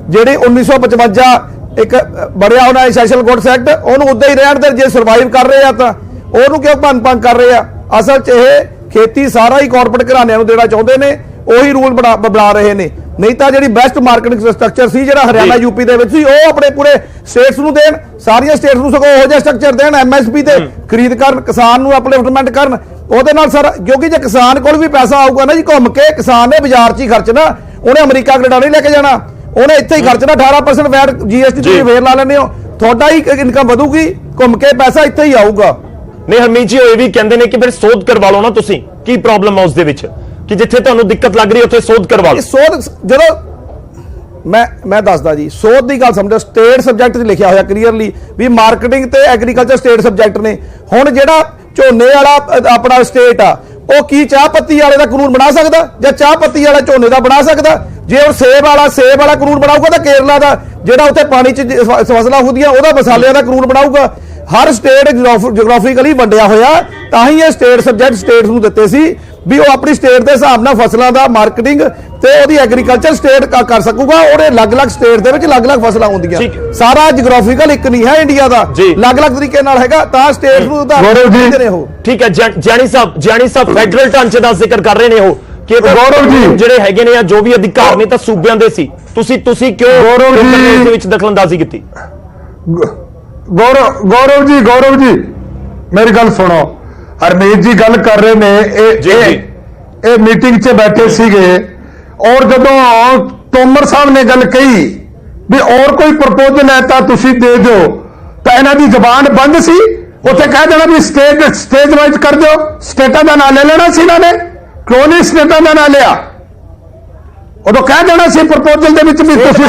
ਜਿਹੜੀ 1955 ਇੱਕ ਬੜਿਆ ਉਹਨਾਂ ਐਸੈਂਸ਼ੀਅਲ ਗੁੱਡਸ ਐਕਟ, ਉਹਨੂੰ ਉਦਾਂ ਹੀ ਰਹਿਣ ਦੇ। ਜੇ ਸਰਵਾਈਵ ਕਰ ਰਹੇ ਆ ਤਾਂ ਉਹਨੂੰ ਕਿਉਂ ਭੰਗ ਕਰ ਰਹੇ ਆ? ਅਸਲ 'ਚ ਇਹ ਖੇਤੀ ਸਾਰਾ ਹੀ ਕਾਰਪੋਰੇਟ ਘਰਾਣਿਆਂ ਨੂੰ ਦੇਣਾ ਚਾਹੁੰਦੇ ਨੇ, ਉਹੀ ਰੂਲ ਬਣਾ ਰਹੇ ਨੇ। ਨਹੀਂ ਤਾਂ ਜਿਹੜੀ ਬੈਸਟ ਮਾਰਕੀਟਿੰਗ ਸਟਰਕਚਰ ਸੀ ਜਿਹੜਾ ਹਰਿਆਣਾ ਯੂਪੀ ਦੇ ਵਿੱਚ ਸੀ, ਉਹ ਆਪਣੇ ਪੂਰੇ ਸਟੇਟਸ ਨੂੰ ਦੇਣ, ਸਾਰੀਆਂ ਸਟੇਟਸ ਨੂੰ ਸਗੋਂ ਉਹੋ ਜਿਹਾ ਸਟਰਕਚਰ ਦੇਣ, ਐਮਐਸਪੀ ਤੇ ਖਰੀਦ ਕਰਨ, ਕਿਸਾਨ ਨੂੰ ਅਪਲਿਫਟਮੈਂਟ ਕਰਨ। ਉਹਦੇ ਨਾਲ ਸਰ, ਕਿਉਂਕਿ ਜੇ ਕਿਸਾਨ ਕੋਲ ਵੀ ਪੈਸਾ ਆਊਗਾ ਨਾ ਜੀ, ਘੁੰਮ ਕੇ ਕਿਸਾਨ ਨੇ ਬਾਜ਼ਾਰ 'ਚ ਹੀ ਖਰਚਣਾ, ਉਹਨੇ ਅਮਰੀਕਾ ਕੈਨੇਡਾ ਨਹੀਂ ਲੈ ਕੇ ਜਾਣਾ, ਉਹਨੇ ਇੱਥੇ ਹੀ ਖਰਚਣਾ। 18% ਵੈਟ GST ਤੁਸੀਂ ਫੇਰ ਲਾ ਲੈਂਦੇ ਹੋ, ਤੁਹਾਡਾ ਹੀ ਇਨਕਮ ਵਧੂਗੀ, ਘੁੰਮ ਕੇ ਪੈਸਾ ਇੱਥੇ ਹੀ ਆਊਗਾ। ਨਹੀਂ ਹਰਮੀਤ ਜੀ, ਉਹ ਇਹ ਵੀ ਕਹਿੰਦੇ ਨੇ ਕਿ ਫਿਰ ਸੋਧ ਕਰਵਾ ਲਓ ਨਾ ਤੁਸੀਂ, ਕੀ ਪ੍ਰੋਬਲਮ ਹੈ ਉਸ ਦੇ ਵਿੱਚ ਕਿ ਜਿੱਥੇ ਤੁਹਾਨੂੰ ਦਿੱਕਤ ਲੱਗ ਰਹੀ ਉੱਥੇ ਸੋਧ ਕਰਵਾ ਲਓ। ਸੋਧ ਜਦੋਂ ਮੈਂ ਦੱਸਦਾ ਜੀ, ਸੋਧ ਦੀ ਗੱਲ ਸਮਝੋ, ਸਟੇਟ ਸਬਜੈਕਟ 'ਚ ਲਿਖਿਆ ਹੋਇਆ ਕਲੀਅਰਲੀ ਵੀ ਮਾਰਕੀਟਿੰਗ ਤੇ ਐਗਰੀਕਲਚਰ ਸਟੇਟ ਸਬਜੈਕਟ ਨੇ। ਹੁਣ ਜਿਹੜਾ ਝੋਨੇ ਵਾਲਾ ਆਪਣਾ ਸਟੇਟ ਆ, ਉਹ ਕੀ ਚਾਹ ਪੱਤੀ ਵਾਲੇ ਦਾ ਕਾਨੂੰਨ ਬਣਾ ਸਕਦਾ ਜਾਂ ਚਾਹ ਪੱਤੀ ਵਾਲਾ ਝੋਨੇ ਦਾ ਬਣਾ ਸਕਦਾ? ਜੇ ਉਹ ਸੇਬ ਵਾਲਾ ਕਾਨੂੰਨ ਬਣਾਊਗਾ ਤਾਂ ਕੇਰਲਾ ਦਾ ਜਿਹੜਾ ਉੱਥੇ ਪਾਣੀ 'ਚ ਫਸਲਾਂ ਹੁੰਦੀਆਂ ਉਹਦਾ ਮਸਾਲਿਆਂ ਦਾ ਕਾਨੂੰਨ ਬਣਾਊਗਾ। ਹਰ ਸਟੇਟ ਜਿਓਗ੍ਰਾਫਿਕਲੀ ਵੰਡਿਆ ਹੋਇਆ, ਤਾਂ ਹੀ ਇਹ ਸਟੇਟ ਸਬਜੈਕਟ ਸਟੇਟਸ ਨੂੰ ਦਿੱਤੇ ਸੀ ਵੀ ਉਹ ਆਪਣੀ ਸਟੇਟ ਦੇ ਹਿਸਾਬ ਨਾਲ ਫਸਲਾਂ ਦਾ ਮਾਰਕੀਟਿੰਗ ਤੇ ਉਹਦੀ ਐਗਰੀਕਲਚਰ ਸਟੇਟ ਕਰ ਸਕੂਗਾ। ਉਹਦੇ ਅਲੱਗ-ਅਲੱਗ ਸਟੇਟ ਦੇ ਵਿੱਚ ਅਲੱਗ-ਅਲੱਗ ਫਸਲਾਂ ਹੁੰਦੀਆਂ, ਸਾਰਾ ਜਿਓਗ੍ਰਾਫਿਕਲ ਇੱਕ ਨਹੀਂ ਹੈ ਇੰਡੀਆ ਦਾ, ਅਲੱਗ-ਅਲੱਗ ਤਰੀਕੇ ਨਾਲ ਹੈਗਾ, ਤਾਂ ਸਟੇਟ ਨੂੰ ਉਦਾਹਰਨ ਨੇ ਉਹ। ਠੀਕ ਹੈ ਜਿਆਣੀ ਸਾਹਿਬ ਫੈਡਰਲ ਢਾਂਚੇ ਦਾ ਜ਼ਿਕਰ ਕਰ ਰਹੇ ਨੇ ਉਹ ਕਿ ਗੌਰਵ ਜੀ ਜਿਹੜੇ ਹੈਗੇ ਨੇ ਜਾਂ ਜੋ ਵੀ ਅਧਿਕਾਰ ਨੇ ਤਾਂ ਸੂਬਿਆਂ ਦੇ ਸੀ, ਤੁਸੀਂ ਕਿਉਂ ਇਸ ਦੇ ਵਿੱਚ ਦਖਲਅੰਦਾਜ਼ੀ ਕੀਤੀ? ਗੌਰਵ ਜੀ ਮੇਰੀ ਗੱਲ ਸੁਣੋ। ਹਰਮੀਤ ਜੀ ਗੱਲ ਕਰ ਰਹੇ ਨੇ, ਇਹ ਮੀਟਿੰਗ 'ਚ ਬੈਠੇ ਸੀਗੇ ਔਰ ਜਦੋਂ ਤੋਮਰ ਸਾਹਿਬ ਨੇ ਗੱਲ ਕਹੀ ਵੀ ਔਰ ਕੋਈ ਪ੍ਰਪੋਜ਼ਲ ਹੈ ਤਾਂ ਤੁਸੀਂ ਦੇ ਦਿਓ, ਤਾਂ ਇਹਨਾਂ ਦੀ ਜ਼ਬਾਨ ਬੰਦ ਸੀ। ਉੱਥੇ ਕਹਿ ਦੇਣਾ ਵੀ ਸਟੇਜ ਵਾਈਜ਼ ਕਰ ਦਿਓ, ਸਟੇਟਾਂ ਦਾ ਨਾਂ ਲੈ ਲੈਣਾ ਸੀ ਇਹਨਾਂ ਨੇ। ਕਿਉਂ ਨਹੀਂ ਸਟੇਟਾਂ ਦਾ ਨਾਂ ਲਿਆ? ਉਦੋਂ ਕਹਿ ਦੇਣਾ ਸੀ ਪ੍ਰਪੋਜ਼ਲ ਦੇ ਵਿੱਚ ਵੀ ਤੁਸੀਂ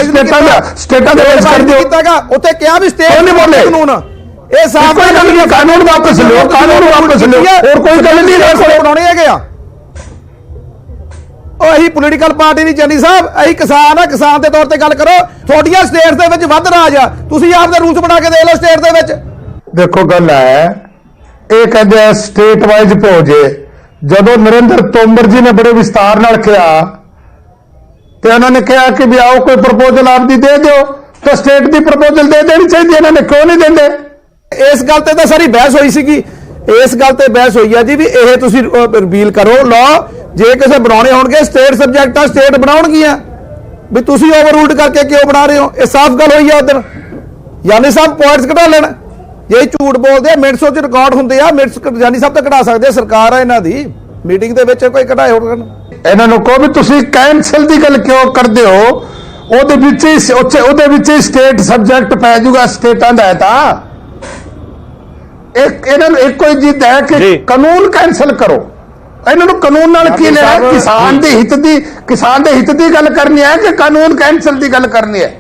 ਸਟੇਟਾਂ ਦੇ ਵਿੱਚ ਕਰ ਦਿਓ। ਉੱਥੇ ਕਿਹਾ ਵੀ ਸਟੇਟ ਨਹੀਂ ਬੋਲੇ ਕਾਨੂੰਨ, ਇਹ ਸਾਫ਼ ਕੋਈ ਗੱਲ ਨਹੀਂ, ਕਾਨੂੰਨ ਵਾਪਸ ਲਿਓ, ਕਾਨੂੰਨ ਵਾਪਸ ਲਿਓ, ਹੋਰ ਕੋਈ ਗੱਲ ਨਹੀਂ ਬਣਾਉਣੇ ਹੈਗੇ ਆ। ਉਹ ਅਸੀਂ ਪੋਲੀਟੀਕਲ ਪਾਰਟੀ ਨਹੀਂ ਚੰਨੀ ਸਾਹਿਬ, ਅਸੀਂ ਕਿਸਾਨ ਆ, ਕਿਸਾਨ ਦੇ ਤੌਰ ਤੇ ਗੱਲ ਕਰੋ। ਤੁਹਾਡੀਆਂ ਸਟੇਟ ਦੇ ਵਿੱਚ ਵੱਧ ਰਾਜ ਆ, ਤੁਸੀਂ ਆਪਦੇ ਰੂਲਸ ਬਣਾ ਕੇ ਦੇ ਲਓ ਸਟੇਟ ਦੇ ਵਿੱਚ। ਦੇਖੋ ਗੱਲ ਹੈ, ਇਹ ਕਹਿੰਦੇ ਸਟੇਟ ਵਾਈਜ਼ ਭੋਜੇ। ਜਦੋਂ ਨਰਿੰਦਰ ਤੋਮਰ ਜੀ ਨੇ ਬੜੇ ਵਿਸਤਾਰ ਨਾਲ ਕਿਹਾ ਤੇ ਉਹਨਾਂ ਨੇ ਕਿਹਾ ਕਿ ਵੀ ਆਓ ਕੋਈ ਪ੍ਰਪੋਜ਼ਲ ਆਪਦੀ ਦੇ ਦਿਓ, ਤਾਂ ਸਟੇਟ ਦੀ ਪ੍ਰਪੋਜ਼ਲ ਦੇ ਦੇਣੀ ਚਾਹੀਦੀ, ਇਹਨਾਂ ਨੇ ਕਿਉਂ ਨਹੀਂ ਦਿੰਦੇ? ਇਸ ਗੱਲ ਤੇ ਤਾਂ ਸਾਰੀ ਬਹਿਸ ਹੋਈ ਸੀਗੀ, ਇਸ ਗੱਲ ਤੇ ਬਹਿਸ ਹੋਈ ਆ ਜੀ ਵੀ ਇਹ ਤੁਸੀਂ ਰਿਵੀਲ ਕਰੋ ਲਾਅ, ਜੇ ਕਿਸੇ ਬਣਾਉਣੇ ਹੋਣਗੇ ਸਟੇਟ ਸਬਜੈਕਟ ਆ, ਸਟੇਟ ਬਣਾਉਣਗੀਆਂ, ਵੀ ਤੁਸੀਂ ਓਵਰਰੂਲਡ ਕਰਕੇ ਕਿਉਂ ਬਣਾ ਰਹੇ ਹੋ? ਇਹ ਸਾਫ਼ ਗੱਲ ਹੋਈ ਆ ਉਧਰ। ਯਾਨੀ ਸਾਹਿਬ ਪੁਆਇੰਟਸ ਘਟਾ ਲੈਣ, ਜੇ ਝੂਠ ਬੋਲਦੇ ਆ ਮਿੰਟਸ ਵਿੱਚ ਰਿਕਾਰਡ ਹੁੰਦੇ ਆ, ਮਿੰਟਸ ਯਾਨੀ ਸਾਹਿਬ ਤਾਂ ਘਟਾ ਸਕਦੇ ਆ, ਸਰਕਾਰ ਆ ਇਹਨਾਂ ਦੀ ਮੀਟਿੰਗ ਦੇ ਵਿੱਚ ਕੋਈ ਘਟਾਏ ਹੋਣ। ਇਹਨਾਂ ਨੂੰ ਕਹੋ ਵੀ ਤੁਸੀਂ ਕੈਂਸਲ ਦੀ ਗੱਲ ਕਿਉਂ ਕਰਦੇ ਹੋ? ਉਹਦੇ ਵਿੱਚ ਹੀ ਸਟੇਟ ਸਬਜੈਕਟ ਪੈ ਜਾਊਗਾ, ਸਟੇਟਾਂ ਦਾ ਹੈ ਤਾਂ ਇਹਨਾਂ ਨੂੰ ਇੱਕੋ ਹੀ ਜਿੱਦ ਹੈ ਕਿ ਕਾਨੂੰਨ ਕੈਂਸਲ ਕਰੋ। ਇਹਨਾਂ ਨੂੰ ਕਾਨੂੰਨ ਨਾਲ ਕੀ ਲੈਣਾ? ਕਿਸਾਨ ਦੇ ਹਿੱਤ ਦੀ ਗੱਲ ਕਰਨੀ ਹੈ ਕਿ ਕਾਨੂੰਨ ਕੈਂਸਲ ਦੀ ਗੱਲ ਕਰਨੀ ਹੈ?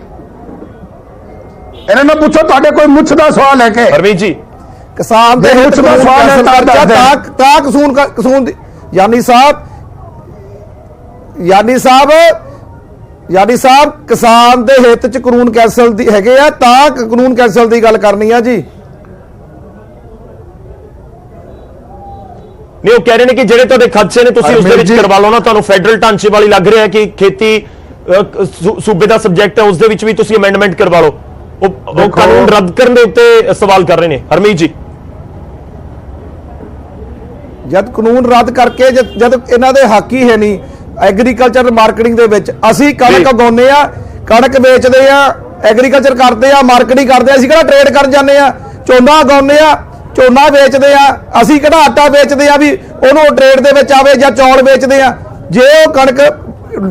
ਇਹਨਾਂ ਨੂੰ ਪੁੱਛੋ, ਤੁਹਾਡੇ ਕੋਈ ਮੁੱਛ ਦਾ ਸਵਾਲ ਹੈ ਕਿ? ਹਰਮੀਤ ਜੀ ਕਿਸਾਨ ਦੇ ਹਿੱਤ ਦਾ ਸਵਾਲ ਹੈ ਤਾਂ ਕਾਨੂੰਨ ਦੀ ਯਾਨੀ ਸਾਹਿਬ ਕਿਸਾਨ ਦੇ ਹਿੱਤ ਚ ਕਾਨੂੰਨ ਕੈਂਸਲ ਦੀ ਹੈਗੇ ਆ, ਤਾਂ ਕਾਨੂੰਨ ਕੈਂਸਲ ਦੀ ਗੱਲ ਕਰਨੀ ਆ ਜੀ। ਨਹੀਂ, ਉਹ ਕਹਿ ਰਹੇ ਨੇ ਕਿ ਜਿਹੜੇ ਤੁਹਾਡੇ ਖਦਸ਼ੇ ਨੇ ਤੁਸੀਂ ਉਸ ਦੇ ਵਿੱਚ ਕਰਵਾ ਲਓ ਨਾ। ਤੁਹਾਨੂੰ ਫੈਡਰਲ ਢਾਂਚੇ ਵਾਲੀ ਲੱਗ ਰਿਹਾ ਕਿ ਖੇਤੀ ਸੂਬੇ ਦਾ ਸਬਜੈਕਟ ਹੈ, ਉਸ ਦੇ ਵਿੱਚ ਵੀ ਤੁਸੀਂ ਅਮੈਂਡਮੈਂਟ ਕਰਵਾ ਲਓ। ਉਹ ਕਾਨੂੰਨ ਰੱਦ ਕਰਨ ਦੇ ਉੱਤੇ ਸਵਾਲ ਕਰ ਰਹੇ ਨੇ ਹਰਮੀਤ ਜੀ। ਜਦ ਕਾਨੂੰਨ ਰੱਦ ਕਰਕੇ ਜਦ ਇਹਨਾਂ ਦੇ ਹੱਕ ਹੀ ਹੈ ਨਹੀਂ, ਐਗਰੀਕਲਚਰ ਮਾਰਕੀਟਿੰਗ ਦੇ ਵਿੱਚ ਅਸੀਂ ਕਣਕ ਉਗਾਉਂਦੇ ਆ, ਕਣਕ ਵੇਚਦੇ ਆ, ਐਗਰੀਕਲਚਰ ਕਰਦੇ ਆ, ਮਾਰਕੀਟਿੰਗ ਕਰਦੇ ਆ। ਅਸੀਂ ਕਿਹੜਾ ਟ੍ਰੇਡ ਕਰਨ ਜਾਂਦੇ ਆ? ਝੋਨਾ ਉਗਾਉਂਦੇ ਆ, ਝੋਨਾ ਵੇਚਦੇ ਆ। ਅਸੀਂ ਕਿਹੜਾ ਆਟਾ ਵੇਚਦੇ ਆ ਵੀ ਉਹਨੂੰ ਟ੍ਰੇਡ ਦੇ ਵਿੱਚ ਆਵੇ, ਜਾਂ ਚੌਲ ਵੇਚਦੇ ਆ? ਜੇ ਉਹ ਕਣਕ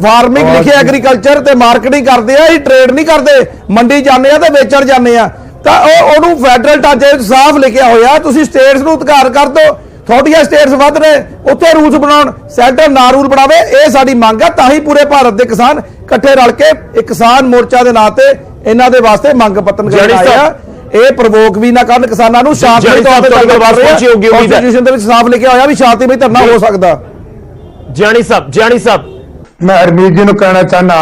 ਫਾਰਮਿੰਗ ਲਿਖਿਆ ਐਗਰੀਕਲਚਰ ਤੇ ਮਾਰਕੀਟਿੰਗ ਕਰਦੇ ਆ, ਅਸੀਂ ਟ੍ਰੇਡ ਨਹੀਂ ਕਰਦੇ। ਮੰਡੀ ਜਾਂਦੇ ਆ ਤੇ ਵੇਚਣ ਜਾਂਦੇ ਆ, ਤਾਂ ਉਹਨੂੰ ਫੈਡਰਲ ਢਾਂਚੇ ਵਿੱਚ ਸਾਫ਼ ਲਿਖਿਆ ਹੋਇਆ। ਤੁਸੀਂ ਸਟੇਟਸ ਨੂੰ ਅਧਿਕਾਰ ਕਰ ਦਿਓ, ਤੁਹਾਡੀਆਂ ਸਟੇਟਸ ਵੱਧ ਨੇ, ਉੱਥੇ ਰੂਲਸ ਬਣਾਉਣ, ਸੈਂਟਰ ਨਾ ਰੂਲ ਬਣਾਵੇ। ਇਹ ਸਾਡੀ ਮੰਗ ਆ। ਤਾਂ ਹੀ ਪੂਰੇ ਭਾਰਤ ਦੇ ਕਿਸਾਨ ਇਕੱਠੇ ਰਲ ਕੇ ਇੱਕ ਕਿਸਾਨ ਮੋਰਚਾ ਦੇ ਨਾਂ ਤੇ ਇਹਨਾਂ ਦੇ ਵਾਸਤੇ ਮੰਗ ਪੱਤਰ ਕਰਨ ਆਏ ਆ। ਇਹ ਪ੍ਰਵੋਕ ਵੀ ਨਾ ਕਰਨ ਕਿਸਾਨਾਂ ਨੂੰ, ਸ਼ਾਂਤਮਈ ਤੌਰ ਤੇ ਕਨਸਟੀਟਿਊਸ਼ਨ ਦੇ ਵਿੱਚ ਸਾਫ਼ ਲਿਖਿਆ ਹੋਇਆ ਵੀ ਸ਼ਾਂਤਮਈ ਧਰਨਾ ਹੋ ਸਕਦਾ। ਜਿਆਣੀ ਸਾਹਿਬ ਮੈਂ ਹਰਮੀਤ ਜੀ ਨੂੰ ਕਹਿਣਾ ਚਾਹਨਾ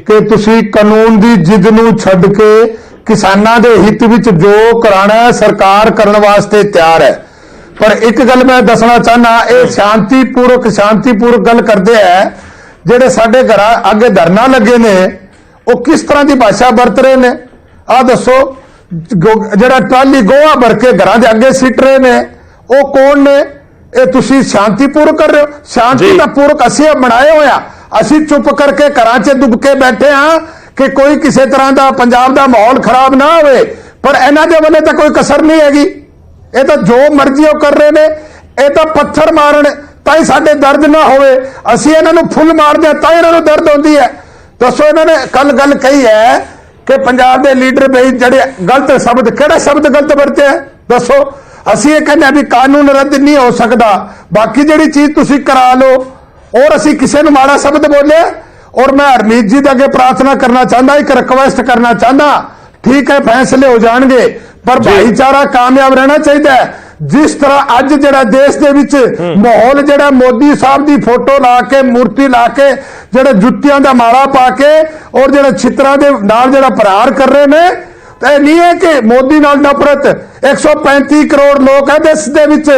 ਕਿ ਤੁਸੀਂ ਕਾਨੂੰਨ ਦੀ ਜਿੱਦ ਨੂੰ ਛੱਡ ਕੇ ਕਿਸਾਨਾਂ ਦੇ ਹਿੱਤ ਵਿੱਚ ਜੋ ਕਰਾਣਾ ਸਰਕਾਰ ਕਰਨ ਵਾਸਤੇ ਤਿਆਰ ਹੈ। ਪਰ ਇੱਕ ਗੱਲ ਮੈਂ ਦੱਸਣਾ ਚਾਹਨਾ, ਇਹ ਸ਼ਾਂਤੀਪੂਰਵਕ ਗੱਲ ਕਰਦੇ ਆ। ਜਿਹੜੇ ਸਾਡੇ ਘਰਾਂ ਅੱਗੇ ਧਰਨਾ ਲੱਗੇ ਨੇ ਉਹ ਕਿਸ ਤਰ੍ਹਾਂ ਦੀ ਭਾਸ਼ਾ ਵਰਤ ਰਹੇ ਨੇ? ਆਹ ਦੱਸੋ। ਜਿਹੜਾ ਟਰਾਲੀ ਗੋਹਾ ਭਰ ਕੇ ਘਰਾਂ ਦੇ ਅੱਗੇ ਸਿੱਟ ਰਹੇ ਨੇ ਉਹ ਕੌਣ ਨੇ? ਇਹ ਤੁਸੀਂ ਸ਼ਾਂਤੀਪੂਰਵਕ ਕਰ ਰਹੇ ਹੋ? ਸ਼ਾਂਤੀ ਦਾ ਪੂਰਵਕ ਅਸੀਂ ਬਣਾਏ ਹੋਇਆ। ਅਸੀਂ ਚੁੱਪ ਕਰਕੇ ਘਰਾਂ 'ਚ ਦੁੱਬ ਕੇ ਬੈਠੇ ਹਾਂ ਕਿ ਕੋਈ ਕਿਸੇ ਤਰ੍ਹਾਂ ਦਾ ਪੰਜਾਬ ਦਾ ਮਾਹੌਲ ਖਰਾਬ ਨਾ ਹੋਵੇ, ਪਰ ਇਹਨਾਂ ਦੇ ਵੱਲੇ ਤਾਂ ਕੋਈ ਕਸਰ ਨਹੀਂ ਹੈਗੀ। ਇਹ ਤਾਂ ਜੋ ਮਰਜ਼ੀ ਉਹ ਕਰ ਰਹੇ ਨੇ। ਇਹ ਤਾਂ ਪੱਥਰ ਮਾਰਨ ਤਾਂ ਹੀ ਸਾਡੇ ਦਰਦ ਨਾ ਹੋਵੇ, ਅਸੀਂ ਇਹਨਾਂ ਨੂੰ ਫੁੱਲ ਮਾਰਦੇ ਤਾਂ ਇਹਨਾਂ ਨੂੰ ਦਰਦ ਹੁੰਦੀ ਹੈ। ਦੱਸੋ, ਇਹਨਾਂ ਨੇ ਕੱਲ ਗੱਲ ਕਹੀ ਹੈ ਕਿ ਪੰਜਾਬ ਦੇ ਲੀਡਰ ਬਈ ਜਿਹੜੇ ਗਲਤ ਸ਼ਬਦ, ਕਿਹੜਾ ਸ਼ਬਦ ਗਲਤ ਵਰਤਿਆ ਦੱਸੋ? ਅਸੀਂ ਇਹ ਕਹਿੰਦੇ ਵੀ ਕਾਨੂੰਨ ਰੱਦ ਨਹੀਂ ਹੋ ਸਕਦਾ, ਬਾਕੀ ਜਿਹੜੀ ਚੀਜ਼ ਤੁਸੀਂ ਕਰਾ ਲਓ। ਔਰ ਅਸੀਂ ਕਿਸੇ ਨੂੰ ਮਾੜਾ ਸ਼ਬਦ ਬੋਲੇ? ਔਰ ਮੈਂ ਹਰਮੀਤ ਜੀ ਦੇ ਅੱਗੇ ਪ੍ਰਾਰਥਨਾ ਕਰਨਾ ਚਾਹੁੰਦਾ, ਇੱਕ ਰਿਕਵੈਸਟ ਕਰਨਾ ਚਾਹੁੰਦਾ। ਠੀਕ ਹੈ, ਫੈਸਲੇ ਹੋ ਜਾਣਗੇ, ਪਰ ਭਾਈਚਾਰਾ ਕਾਮਯਾਬ ਰਹਿਣਾ ਚਾਹੀਦਾ ਹੈ। ਜਿਸ ਤਰ੍ਹਾਂ ਅੱਜ ਜਿਹੜਾ ਦੇਸ਼ ਦੇ ਵਿੱਚ ਮਾਹੌਲ ਜਿਹੜਾ ਮੋਦੀ ਸਾਹਿਬ ਦੀ ਫੋਟੋ ਲਾ ਕੇ, ਮੂਰਤੀ ਲਾ ਕੇ, ਜਿਹੜੇ ਜੁੱਤੀਆਂ ਦਾ ਮਾਲਾ ਪਾ ਕੇ ਔਰ ਜਿਹੜੇ ਛਿੱਤਰਾਂ ਦੇ ਨਾਲ ਜਿਹੜਾ ਪ੍ਰਹਾਰ ਕਰ ਰਹੇ ਨੇ, ਤਾਂ ਇਹ ਨਹੀਂ ਹੈ ਕਿ ਮੋਦੀ ਨਾਲ ਨਫ਼ਰਤ। 135 ਕਰੋੜ ਲੋਕ ਹੈ ਦੇਸ਼ ਦੇ ਵਿੱਚ,